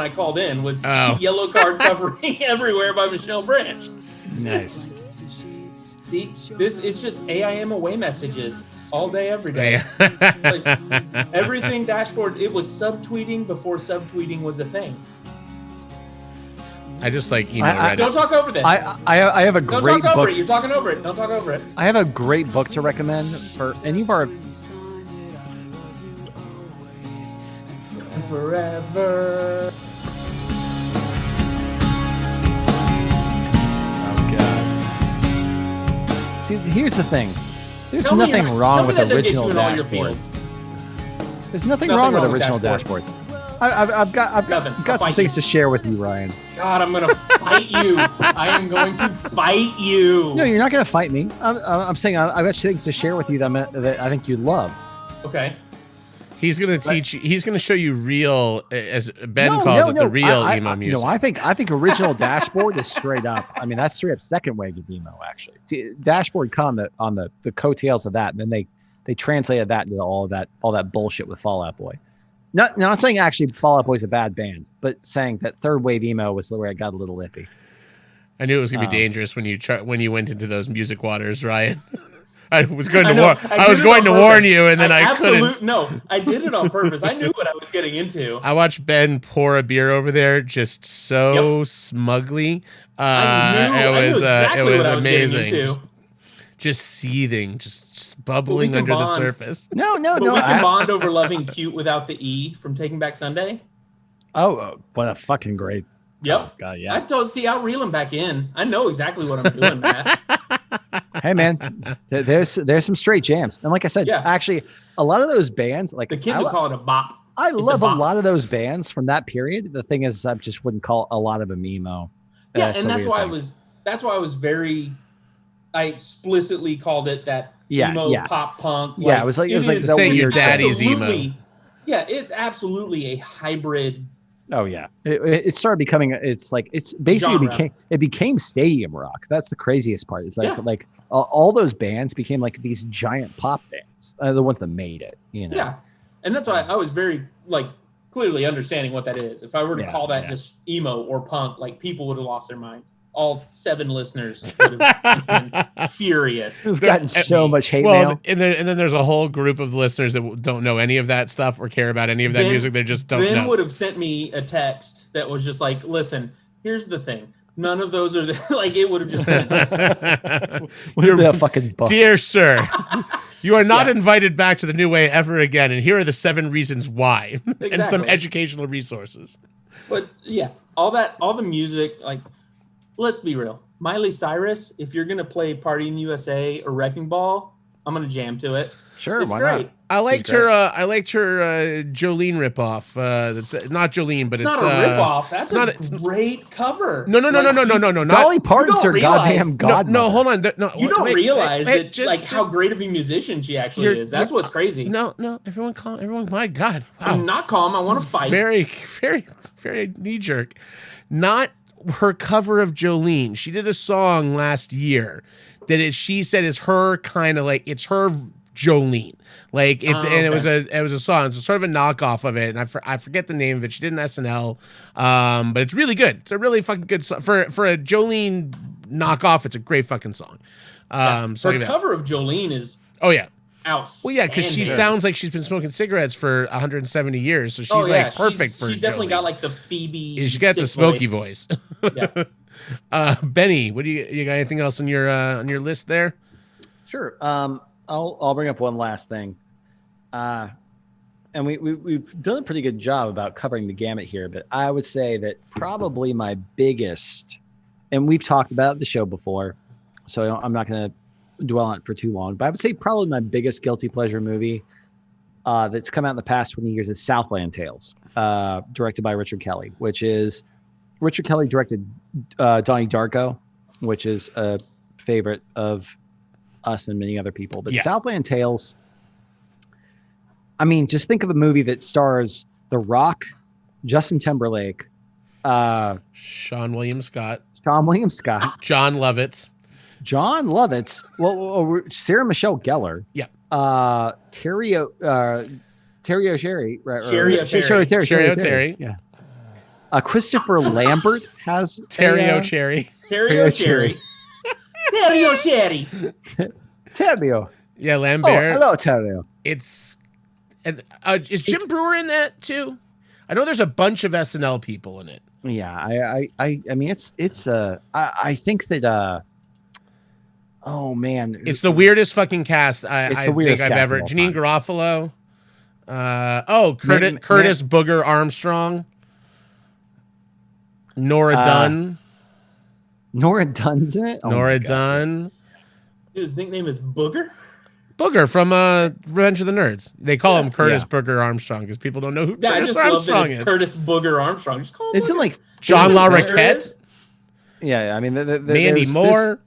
I called in was Yellow Card covering Everywhere by Michelle Branch. Nice. See, it's just AIM away messages all day, every day. Everything Dashboard, it was subtweeting before subtweeting was a thing. I just like emo Reddit. Don't talk over this. I have a great book. Don't talk over it. You're talking over it. Don't talk over it. I have a great book to recommend for any of our. Forever. See, here's the thing. There's nothing wrong with original Dashboard. There's nothing wrong with original Dashboard. I've got some things to share with you, Ryan. God, I'm gonna fight you. I am going to fight you. No, you're not gonna fight me. I'm saying I've got things to share with you that I think you love. Okay. He's gonna teach you. He's gonna show you real, as Ben calls it, the real emo music. No, I think original Dashboard is straight up. I mean, that's straight up second wave of emo. Actually, Dashboard come on the coattails of that, and then they translated that into all that bullshit with Fall Out Boy. Not saying actually Fall Out Boy's a bad band, but saying that third wave emo was where it got a little iffy. I knew it was gonna be dangerous when you went into those music waters, Ryan. I was going to warn you, and then I couldn't. No, I did it on purpose. I knew what I was getting into. I watched Ben pour a beer over there, just so smugly. It was amazing. Just seething, just bubbling under the surface. No. We can bond over loving "Cute" without the E from Taking Back Sunday. Oh, what a fucking great. Yep. Oh, God, yeah. I'll reel him back in. I know exactly what I'm doing, Matt. Hey man, there's some straight jams, and like I said, actually, a lot of those bands, like the kids will call it a bop. I love a lot of those bands from that period. The thing is, I just wouldn't call a lot of them emo. Yeah, and that's why I was very. I explicitly called it that emo pop punk. Yeah, it was like saying your daddy's emo. Yeah, it's absolutely a hybrid. Oh yeah, it started becoming. It's basically became stadium rock. That's the craziest part. It's like all those bands became like these giant pop bands. The ones that made it. Yeah, and that's why I was very clearly understanding what that is. If I were to call that just emo or punk, people would have lost their minds. all 7 listeners would have been furious. We've gotten so much hate mail. and then there's a whole group of listeners that don't know any of that stuff or care about any of that music. They just don't know. Ben would have sent me a text that was just like, listen, here's the thing. None of those are like, it would have just been a fucking book. Dear sir, you are not invited back to the New Way ever again, and here are the 7 reasons why, and some educational resources. But yeah, all the music, like, let's be real. Miley Cyrus, if you're gonna play Party in the USA or Wrecking Ball, I'm gonna jam to it. Sure, it's why great. not? I liked her Jolene ripoff. That's not Jolene, but It's not a ripoff. That's a great cover. No. Dolly Parton's her goddamn godmother. No, hold on. You don't realize how great of a musician she actually is. That's what's crazy. No. Everyone calm. Everyone, my God. Wow. I'm not calm. I want to fight. Very, very, very knee jerk. Not her cover of Jolene. She did a song last year that she said is her kind of like, it's her Jolene. Like it's and it was a song. It's sort of a knockoff of it, and I forget the name of it. She did an SNL, but it's really good. It's a really fucking good song for a Jolene knockoff. It's a great fucking song. Her cover of Jolene is outstanding. Well, yeah, because she sounds like she's been smoking cigarettes for 170 years, so she's like perfect for. She's definitely Jolene. got like the Phoebe. She's got the smoky voice. Yeah. Benny, what do you got? Anything else on your list there? Sure. I'll bring up one last thing. And we've done a pretty good job about covering the gamut here, but I would say that probably my biggest, and we've talked about the show before, so I'm not going to dwell on it for too long, but I would say probably my biggest guilty pleasure movie that's come out in the past 20 years is Southland Tales, directed by Richard Kelly, which is Richard Kelly directed Donnie Darko, which is a favorite of us and many other people. But Southland Tales, I mean, just think of a movie that stars The Rock, Justin Timberlake, Sean William Scott, John Lovitz, well, Sarah Michelle Gellar, Terry O'Sherry, right? Sherry O'Terry, yeah. Christopher Lambert has Terry O'Sherry. Terrio. Yeah, Lambert. Oh, hello, Terrio. Is Jim Brewer in that too? I know there's a bunch of SNL people in it. Yeah, I mean it's I think that oh man, it's the weirdest fucking cast I think I've ever. Janine Garofalo. Curtis Booger Armstrong. Nora Dunn. Nora Dunn's in it? Oh, Nora Dunn. His nickname is Booger? Booger from Revenge of the Nerds. They call him Curtis Booger Armstrong because people don't know who Curtis Armstrong is. Curtis Booger Armstrong. Just call him Isn't like John LaRoquette? Yeah, I mean, Mandy Moore.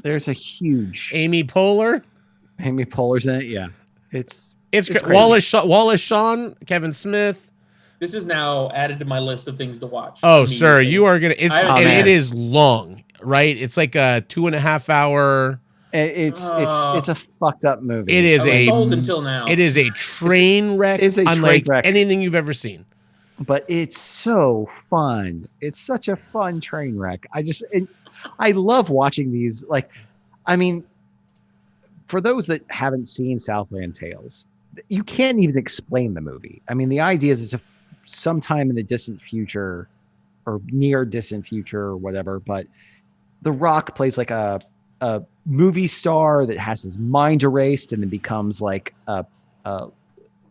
There's a huge Amy Poehler. Amy Poehler's in it. Yeah, it's Wallace Shawn, Kevin Smith. This is now added to my list of things to watch. Oh, sir, you are gonna. It is long, right? It's like a 2.5 hour. It's a fucked up movie. It is sold until now. It is a train wreck. It's a train wreck. Anything you've ever seen. But it's so fun. It's such a fun train wreck. I love watching these. Like, I mean, for those that haven't seen Southland Tales, you can't even explain the movie. I mean, the idea is it's sometime in the distant future or near distant future or whatever, but The Rock plays like a movie star that has his mind erased and then becomes like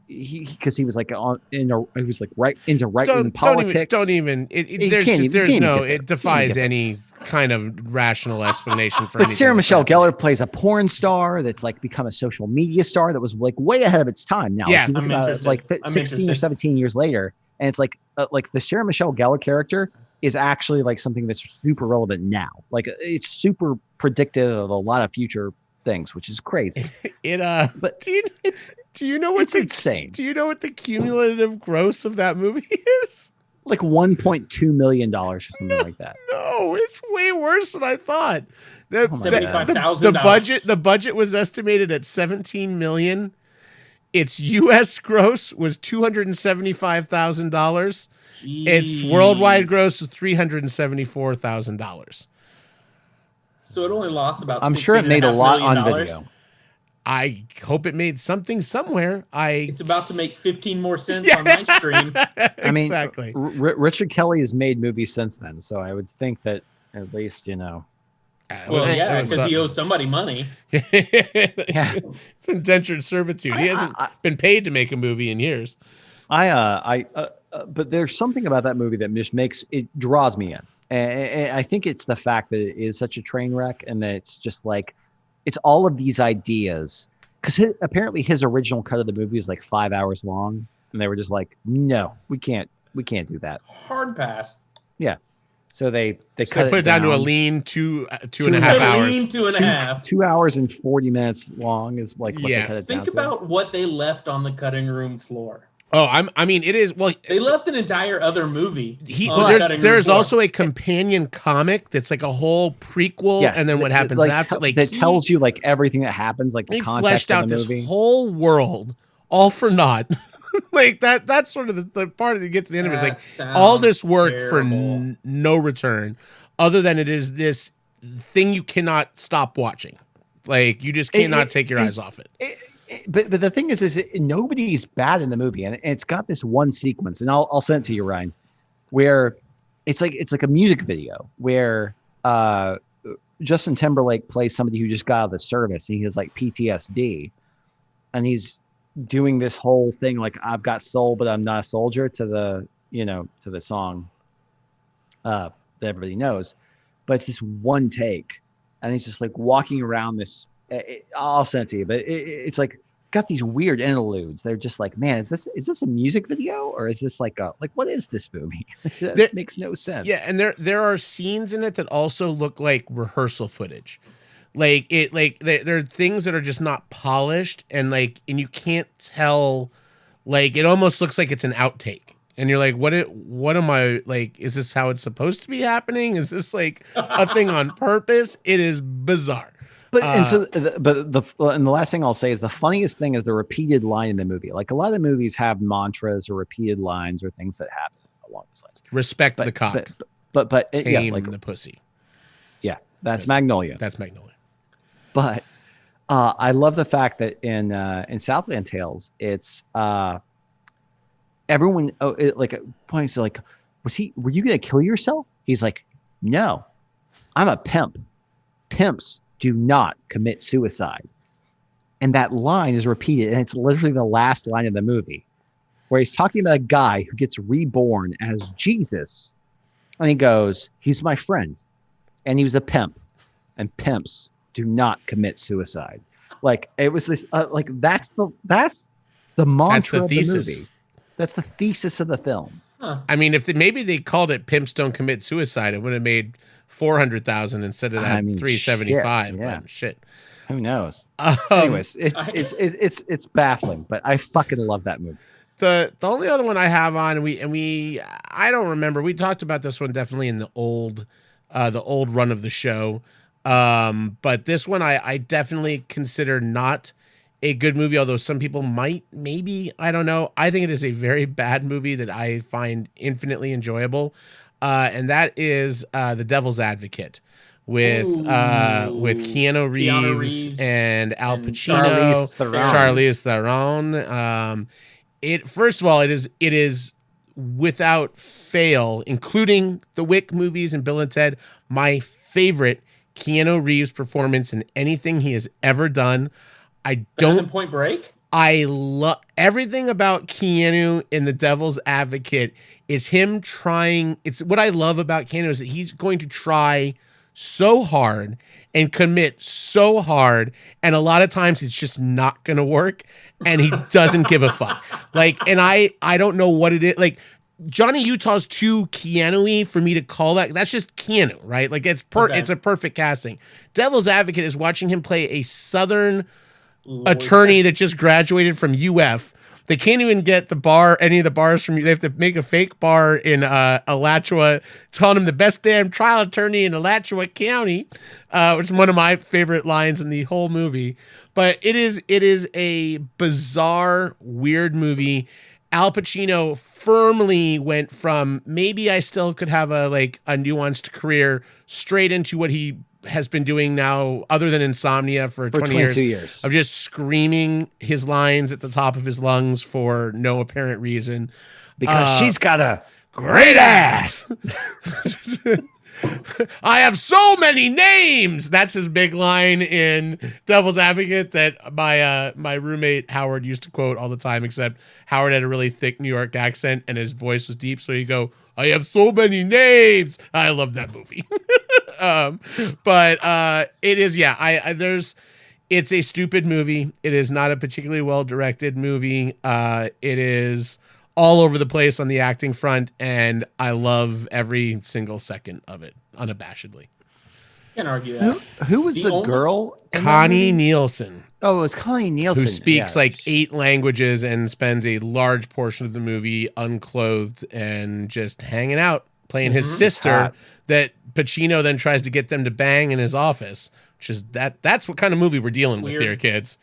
because he was like he was like right into right-wing politics. It defies any kind of rational explanation for anything. But Sarah Michelle Gellar plays a porn star that's like become a social media star that was like way ahead of its time now. Yeah, I'm interested. Like 16 or 17 years later, and it's like the Sarah Michelle Gellar character is actually like something that's super relevant now. Like it's super predictive of a lot of future things, which is crazy. But do you know what insane? Do you know what the cumulative gross of that movie is? Like $1.2 million or something like that. No, it's way worse than I thought. $75,000. The budget was estimated at $17 million, Its U.S. gross was $275,000. Its worldwide gross was $374,000. So it only lost about. I'm sure it made a lot on video. I hope it made something somewhere. It's about to make 15 more cents on my stream. I mean, exactly. Richard Kelly has made movies since then, so I would think that at least Well, yeah, because he owes somebody money. It's indentured servitude. He hasn't been paid to make a movie in years. But there's something about that movie that just draws me in. And I think it's the fact that it is such a train wreck, and that it's just like, it's all of these ideas. Because apparently his original cut of the movie is like 5 hours long, and they were just like, no, we can't do that. Hard pass. Yeah. So they put it down to a lean two and a half hours. Lean 2.5. 2 hours and 40 minutes long is like what they cut it down Think about what they left on the cutting room floor. Oh, I mean, it is. Well, they left an entire other movie. There's also a companion comic that's like a whole prequel, and then what happens after. That tells you like everything that happens, like the context of the movie. This whole world, all for naught. Like that's sort of the part that you get to the end of it is like all this work for no return, other than it is this thing you cannot stop watching. Like you just cannot take your eyes off it. But the thing is nobody's bad in the movie, and it's got this one sequence, and I'll send it to you, Ryan, where it's like a music video where Justin Timberlake plays somebody who just got out of the service, and he has like PTSD, and he's doing this whole thing like, I've got soul, but I'm not a soldier, to the song that everybody knows, but it's this one take, and he's just like walking around this. I'll send it to you, but it's like got these weird interludes. They're just like, man, is this a music video, or is this like what is this movie? That makes no sense. Yeah, and there are scenes in it that also look like rehearsal footage. Like there are things that are just not polished, and you can't tell. Like it almost looks like it's an outtake, and you're like, what am I like? Is this how it's supposed to be happening? Is this like a thing on purpose? It is bizarre. But the last thing I'll say is the funniest thing is the repeated line in the movie. Like a lot of movies have mantras or repeated lines or things that happen along those lines. Respect the cock. But tame the pussy. Yeah, that's Magnolia. That's Magnolia. But I love the fact that in Southland Tales, it's everyone points to like, were you gonna kill yourself? He's like, no, I'm a pimp. Pimps do not commit suicide. And that line is repeated, and it's literally the last line of the movie, where he's talking about a guy who gets reborn as Jesus. And he goes, he's my friend, and he was a pimp, and pimps do not commit suicide. Like it was this, that's the mantra of the movie. That's the thesis of the film. Huh. I mean, if maybe they called it "Pimps Don't Commit Suicide," it would have made 400,000 instead of that 375. Shit, yeah. But shit, who knows? Anyways, it's baffling, but I fucking love that movie. The only other one I have on, I don't remember. We talked about this one definitely in the old run of the show, but this one I definitely consider not a good movie, although some people maybe, I don't know. I think it is a very bad movie that I find infinitely enjoyable. And that is The Devil's Advocate with Keanu Reeves and Al Pacino, Charlize Theron. First of all, it is without fail, including the Wick movies and Bill and Ted, my favorite Keanu Reeves performance in anything he has ever done. Better than Point Break? I love everything about Keanu in The Devil's Advocate is him trying. It's what I love about Keanu is that he's going to try so hard and commit so hard. And a lot of times it's just not going to work. And he doesn't give a fuck. And I don't know what it is. Like Johnny Utah's too Keanu-y for me to call that. That's just Keanu, right? Like it's a perfect casting. Devil's Advocate is watching him play a Southern attorney that just graduated from UF They can't even get any of the bars from you. They have to make a fake bar in Alachua, telling him the best damn trial attorney in Alachua County, which is one of my favorite lines in the whole movie. But it is a bizarre, weird movie. Al Pacino firmly went from maybe I still could have a nuanced career straight into what he has been doing now, other than Insomnia for 22 years of just screaming his lines at the top of his lungs for no apparent reason. because she's got a Great ass. I have so many names. That's his big line in Devil's Advocate that my roommate Howard used to quote all the time, except Howard had a really thick New York accent and his voice was deep. So he'd go, I have so many names. I love that movie. But it is, it's a stupid movie. It is not a particularly well-directed movie. It is all over the place on the acting front, and I love every single second of it, unabashedly. Can't argue that. Who was the girl? in that Connie movie? Nielsen, Oh, it was Connie Nielsen. who speaks Yeah. like 8 languages and spends a large portion of the movie unclothed and just hanging out, playing his sister Hot. that Pacino then tries to get them to bang in his office, which is that's what kind of movie we're dealing with Weird. here, kids.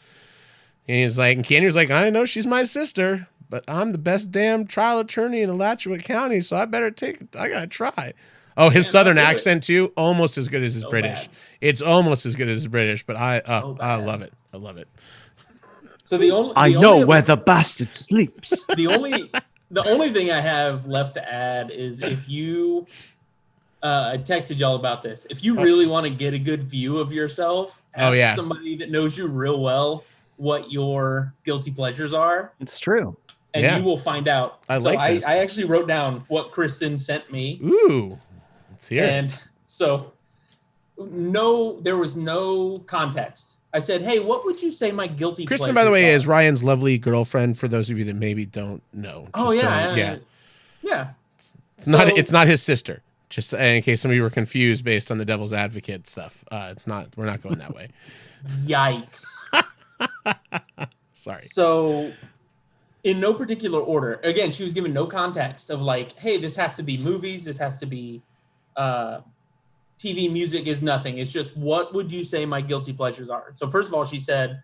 And he's like, and Kenny's like, I know she's my sister, but I'm the best damn trial attorney in Alachua County, so I gotta try. Oh, his southern accent too, almost as good as his So British. bad. It's almost as good as his British, but I bad. love it. I love it. So the only I the know only, where the bastard sleeps. the only thing I have left to add is if you I texted y'all about this. If you really want to get a good view of yourself, ask somebody that knows you real well what your guilty pleasures are, It's true. and you will find out. I so like this. I actually wrote down what Kristen sent me, Ooh, let's hear it. and so there was no context. I said, "Hey, what would you say my guilty Kristen, pleasures by the way, are?" is Ryan's lovely girlfriend. For those of you that maybe don't know, Oh Just yeah, so- yeah. It's not his sister. Just in case some of you were confused based on the Devil's Advocate stuff. It's not. We're not going that way. Yikes. Sorry. So, in no particular order, again, she was given no context of like, hey, this has to be movies, this has to be TV, music is nothing. It's just, what would you say my guilty pleasures are? So, first of all, she said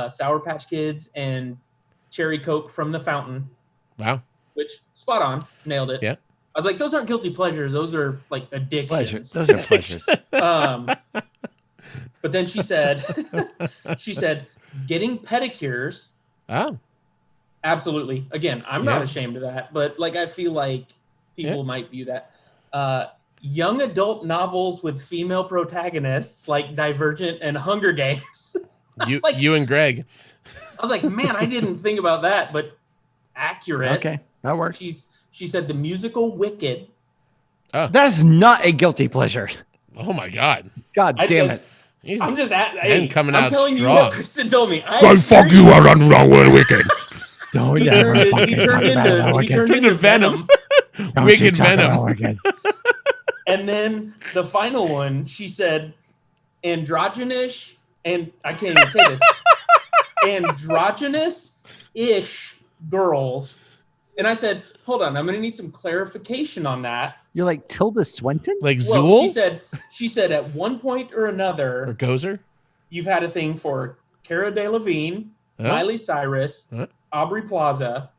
Sour Patch Kids and Cherry Coke from the fountain. Wow. Which, spot on, nailed it. Yeah. I was like, those aren't guilty pleasures, those are like addictions. Pleasures. Those are pleasures. But then she said, getting pedicures. Oh. Absolutely. Again, I'm not ashamed of that, but like I feel like people might view that. Young adult novels with female protagonists like Divergent and Hunger Games. You and Greg. I was like, man, I didn't think about that, but accurate. Okay, that works. She said the musical Wicked. Oh. That is not a guilty pleasure. Oh my God. God damn it. Jesus. I'm just coming I'm out telling strong. you what Kristen told me. God, fuck you, I run wrong with Wicked. Don't He ever turned, fucking he talk turned about into, that he turned again. into Venom. Don't you Wicked talk Venom. about that again. And then the final one, she said, androgynous, and I can't even say this, androgynous-ish girls. And I said, hold on, I'm going to need some clarification on that. You're like Tilda Swinton? Like Well, Zool she said at one point or another, or Gozer? you've had a thing for Cara Delevingne, Miley Cyrus, Aubrey Plaza,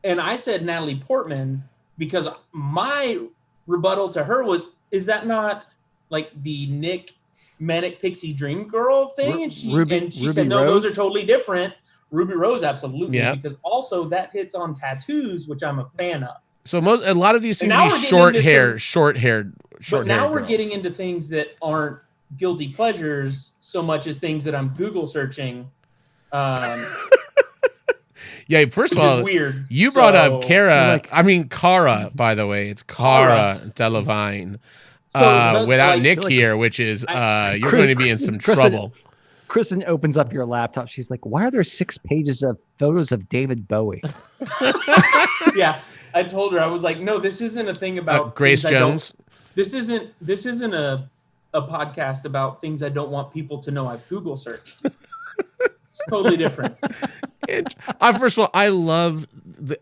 and I said Natalie Portman because my rebuttal to her was, is that not like the Nick Manic Pixie Dream Girl thing? And she Ruby said, no, Rose? those are totally different. Ruby Rose, absolutely, Yeah. because also that hits on tattoos, which I'm a fan of. So a lot of these seem And to now be we're getting short-haired. But now we're getting into things that aren't guilty pleasures so much as things that I'm Google searching. Yeah, first of Which is all, weird. you brought up So- Cara. Cara, by the way. It's Cara Delevingne. So without like- Nick here, which is you're Chris- going to be in some Kristen- trouble. Kristen opens up your laptop. She's like, why are there 6 pages of photos of David Bowie? Yeah, I told her, I was like, no, this isn't a thing about Grace things I don't- Jones. This isn't a podcast about things I don't want people to know I've Google searched. It's totally different. First of all, I love.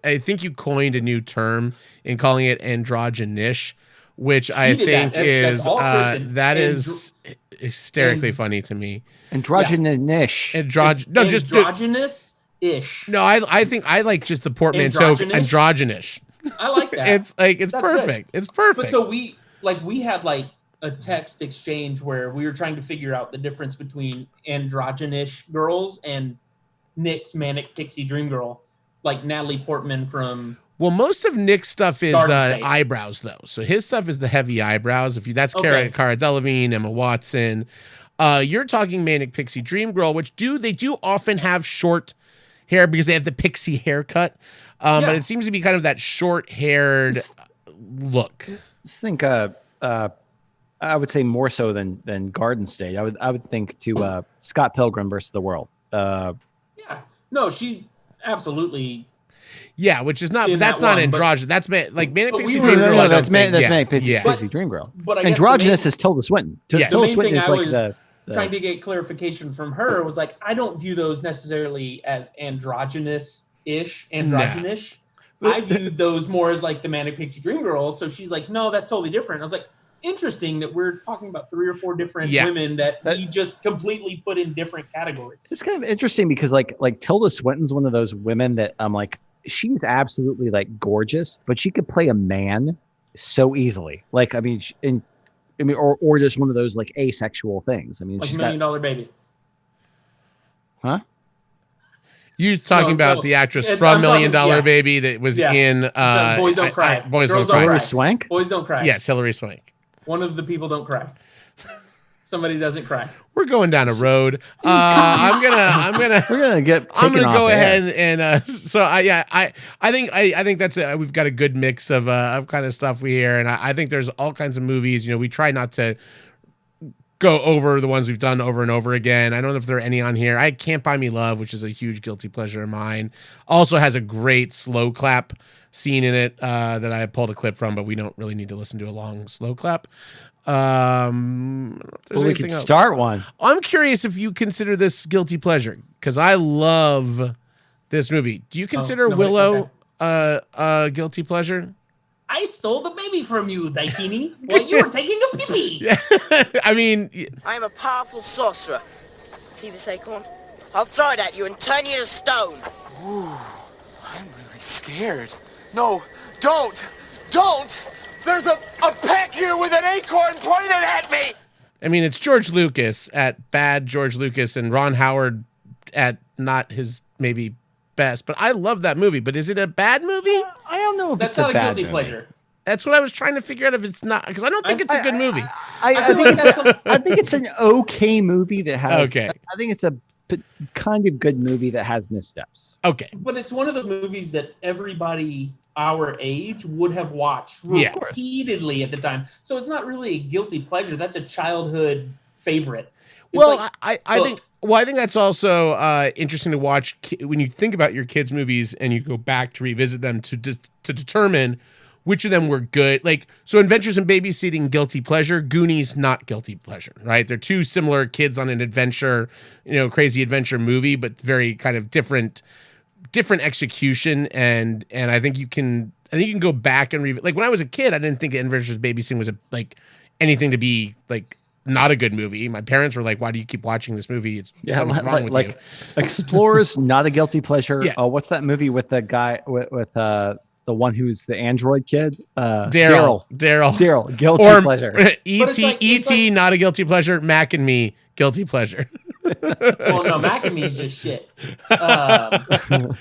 I think you coined a new term in calling it androgynous, which I did that. think That's is all Kristen. that is hysterically funny to me. Androgynous. Androgynous-ish. No, I think I like just the portmanteau androgynous. I like that. It's That's perfect. good. It's perfect. But so we had like a text exchange where we were trying to figure out the difference between androgynous girls and Nick's manic pixie dream girl, like Natalie Portman from. Well, most of Nick's stuff is Garden State. eyebrows, though. So his stuff is the heavy eyebrows. That's Okay. Cara Delevingne, Emma Watson. You're talking Manic Pixie Dream Girl, which they do often have short hair because they have the pixie haircut. But it seems to be kind of that short-haired look. I think I would say more so than Garden State. I would think to Scott Pilgrim versus the World. Yeah. No, she absolutely. Yeah, which is not. In That's that not one, but- androgynous. That's like Manic But Pixie we Dream were- Girl. no, I don't that's think. Manic Pixie Yeah. Dream Girl. But I guess Androgynous is Tilda Swinton. Yeah. The Tilda main Swinton thing is I like was the trying to get clarification from her was like, I don't view those necessarily as androgynous-ish. Androgynous. I viewed those more as like the Manic Pixie Dream Girl. So she's like, no, that's totally different. I was like, interesting that we're talking about 3 or 4 different women that we just completely put in different categories. It's kind of interesting because like Tilda Swinton's one of those women that I'm like, she's absolutely like gorgeous, but she could play a man so easily. Like, I mean, or just one of those like asexual things. I mean, Like she's $1 Million Baby. Huh? You talking about the actress from $1 Million Baby that was in Boys Don't Cry. Boys Girls Don't Cry. Hilary Swank? Boys Don't Cry. Yes, Hilary Swank. One of the people don't cry. Somebody doesn't cry. We're going down a road. I'm gonna go ahead and I think that's we've got a good mix of kind of stuff we hear, and I think there's all kinds of movies. We try not to go over the ones we've done over and over again. I don't know if there are any on here. I Can't Buy Me Love, which is a huge guilty pleasure of mine. Also has a great slow clap scene in it that I pulled a clip from, but we don't really need to listen to a long slow clap. We could start one. I'm curious if you consider this guilty pleasure because I love this movie. Do you consider Willow a guilty pleasure? I stole the baby from you, Daikini, while you were taking a pee-pee. Yeah. I mean, I am a powerful sorcerer. See this acorn? I'll throw it at you and turn you to stone. Ooh, I'm really scared. No, don't! There's a peck here with an acorn pointed at me! I mean, it's George Lucas at bad George Lucas and Ron Howard at not his maybe best, but I love that movie. But is it a bad movie? I don't know if That's it's not a a bad guilty movie. pleasure. That's what I was trying to figure out if it's not, because I don't think it's a good movie. I think it's an okay movie that has. Okay. I think it's a kind of good movie that has missteps. Okay. But it's one of those movies that everybody our age would have watched Yeah. repeatedly at the time. So it's not really a guilty pleasure. That's a childhood favorite. It's Well, like I think. Well, I think that's also interesting to watch when you think about your kids' movies and you go back to revisit them to determine which of them were good. Like, so Adventures in Babysitting, guilty pleasure. Goonies, not guilty pleasure, right? They're two similar kids on an adventure, crazy adventure movie, but very kind of different execution. And I think you can go back and like when I was a kid, I didn't think Adventures in Babysitting was anything to be like not a good movie. My parents were like, "Why do you keep watching this movie? Something's wrong with you." Explorers, not a guilty pleasure. Yeah. Oh, what's that movie with the guy with the one who's the android kid? Daryl, guilty or pleasure. E.T., not a guilty pleasure. Mac and Me, guilty pleasure. well, no, Mac and Me's just shit.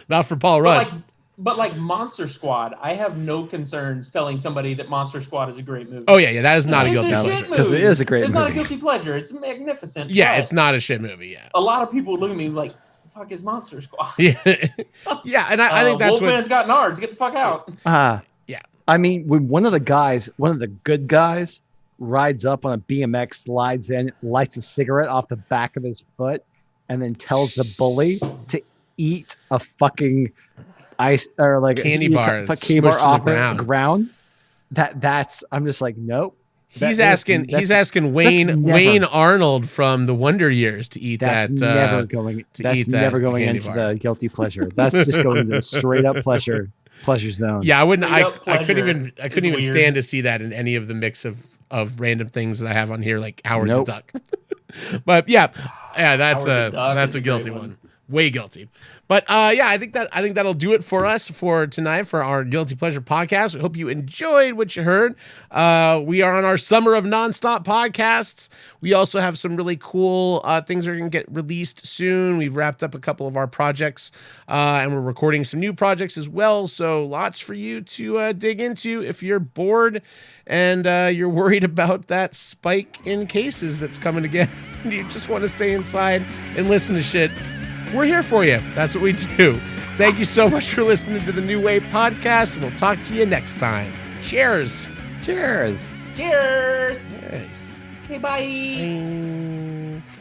Not for Paul Rudd. But like Monster Squad, I have no concerns telling somebody that Monster Squad is a great movie. Oh yeah, that is not a guilty It's pleasure. Because it is a great It's movie. not a guilty pleasure. It's magnificent. Yeah, but it's not a shit movie. Yeah. a lot of people look at me like, the fuck is Monster Squad? Yeah, yeah, and I think that's Wolfman's got nards. Get the fuck out. Yeah. I mean, when one of the good guys rides up on a BMX, slides in, lights a cigarette off the back of his foot, and then tells the bully to eat a fucking ice or like candy bar, candy bar smushed to off the the ground. That's I'm just like, nope. He's That- asking Wayne never- Wayne Arnold from the Wonder Years to eat That's that. never going. to That's eat that never going candy into bar. the guilty pleasure. That's just going into the straight up pleasure zone. Yeah, I wouldn't. Straight I up couldn't pleasure even. I couldn't is even weird. stand to see that in any of the mix of random things that I have on here, like Howard Nope. the Duck. But yeah, that's Howard the Duck that's is a a guilty great one. one. Way guilty. But yeah, I think that'll do it for us for tonight for our Guilty Pleasure podcast. We hope you enjoyed what you heard. We are on our summer of nonstop podcasts. We also have some really cool things that are going to get released soon. We've wrapped up a couple of our projects, and we're recording some new projects as well. So lots for you to dig into if you're bored and you're worried about that spike in cases that's coming again. You just want to stay inside and listen to shit. We're here for you. That's what we do. Thank you so much for listening to the New Wave podcast. We'll talk to you next time. Cheers. Cheers. Cheers. Nice. Okay, bye. Bye.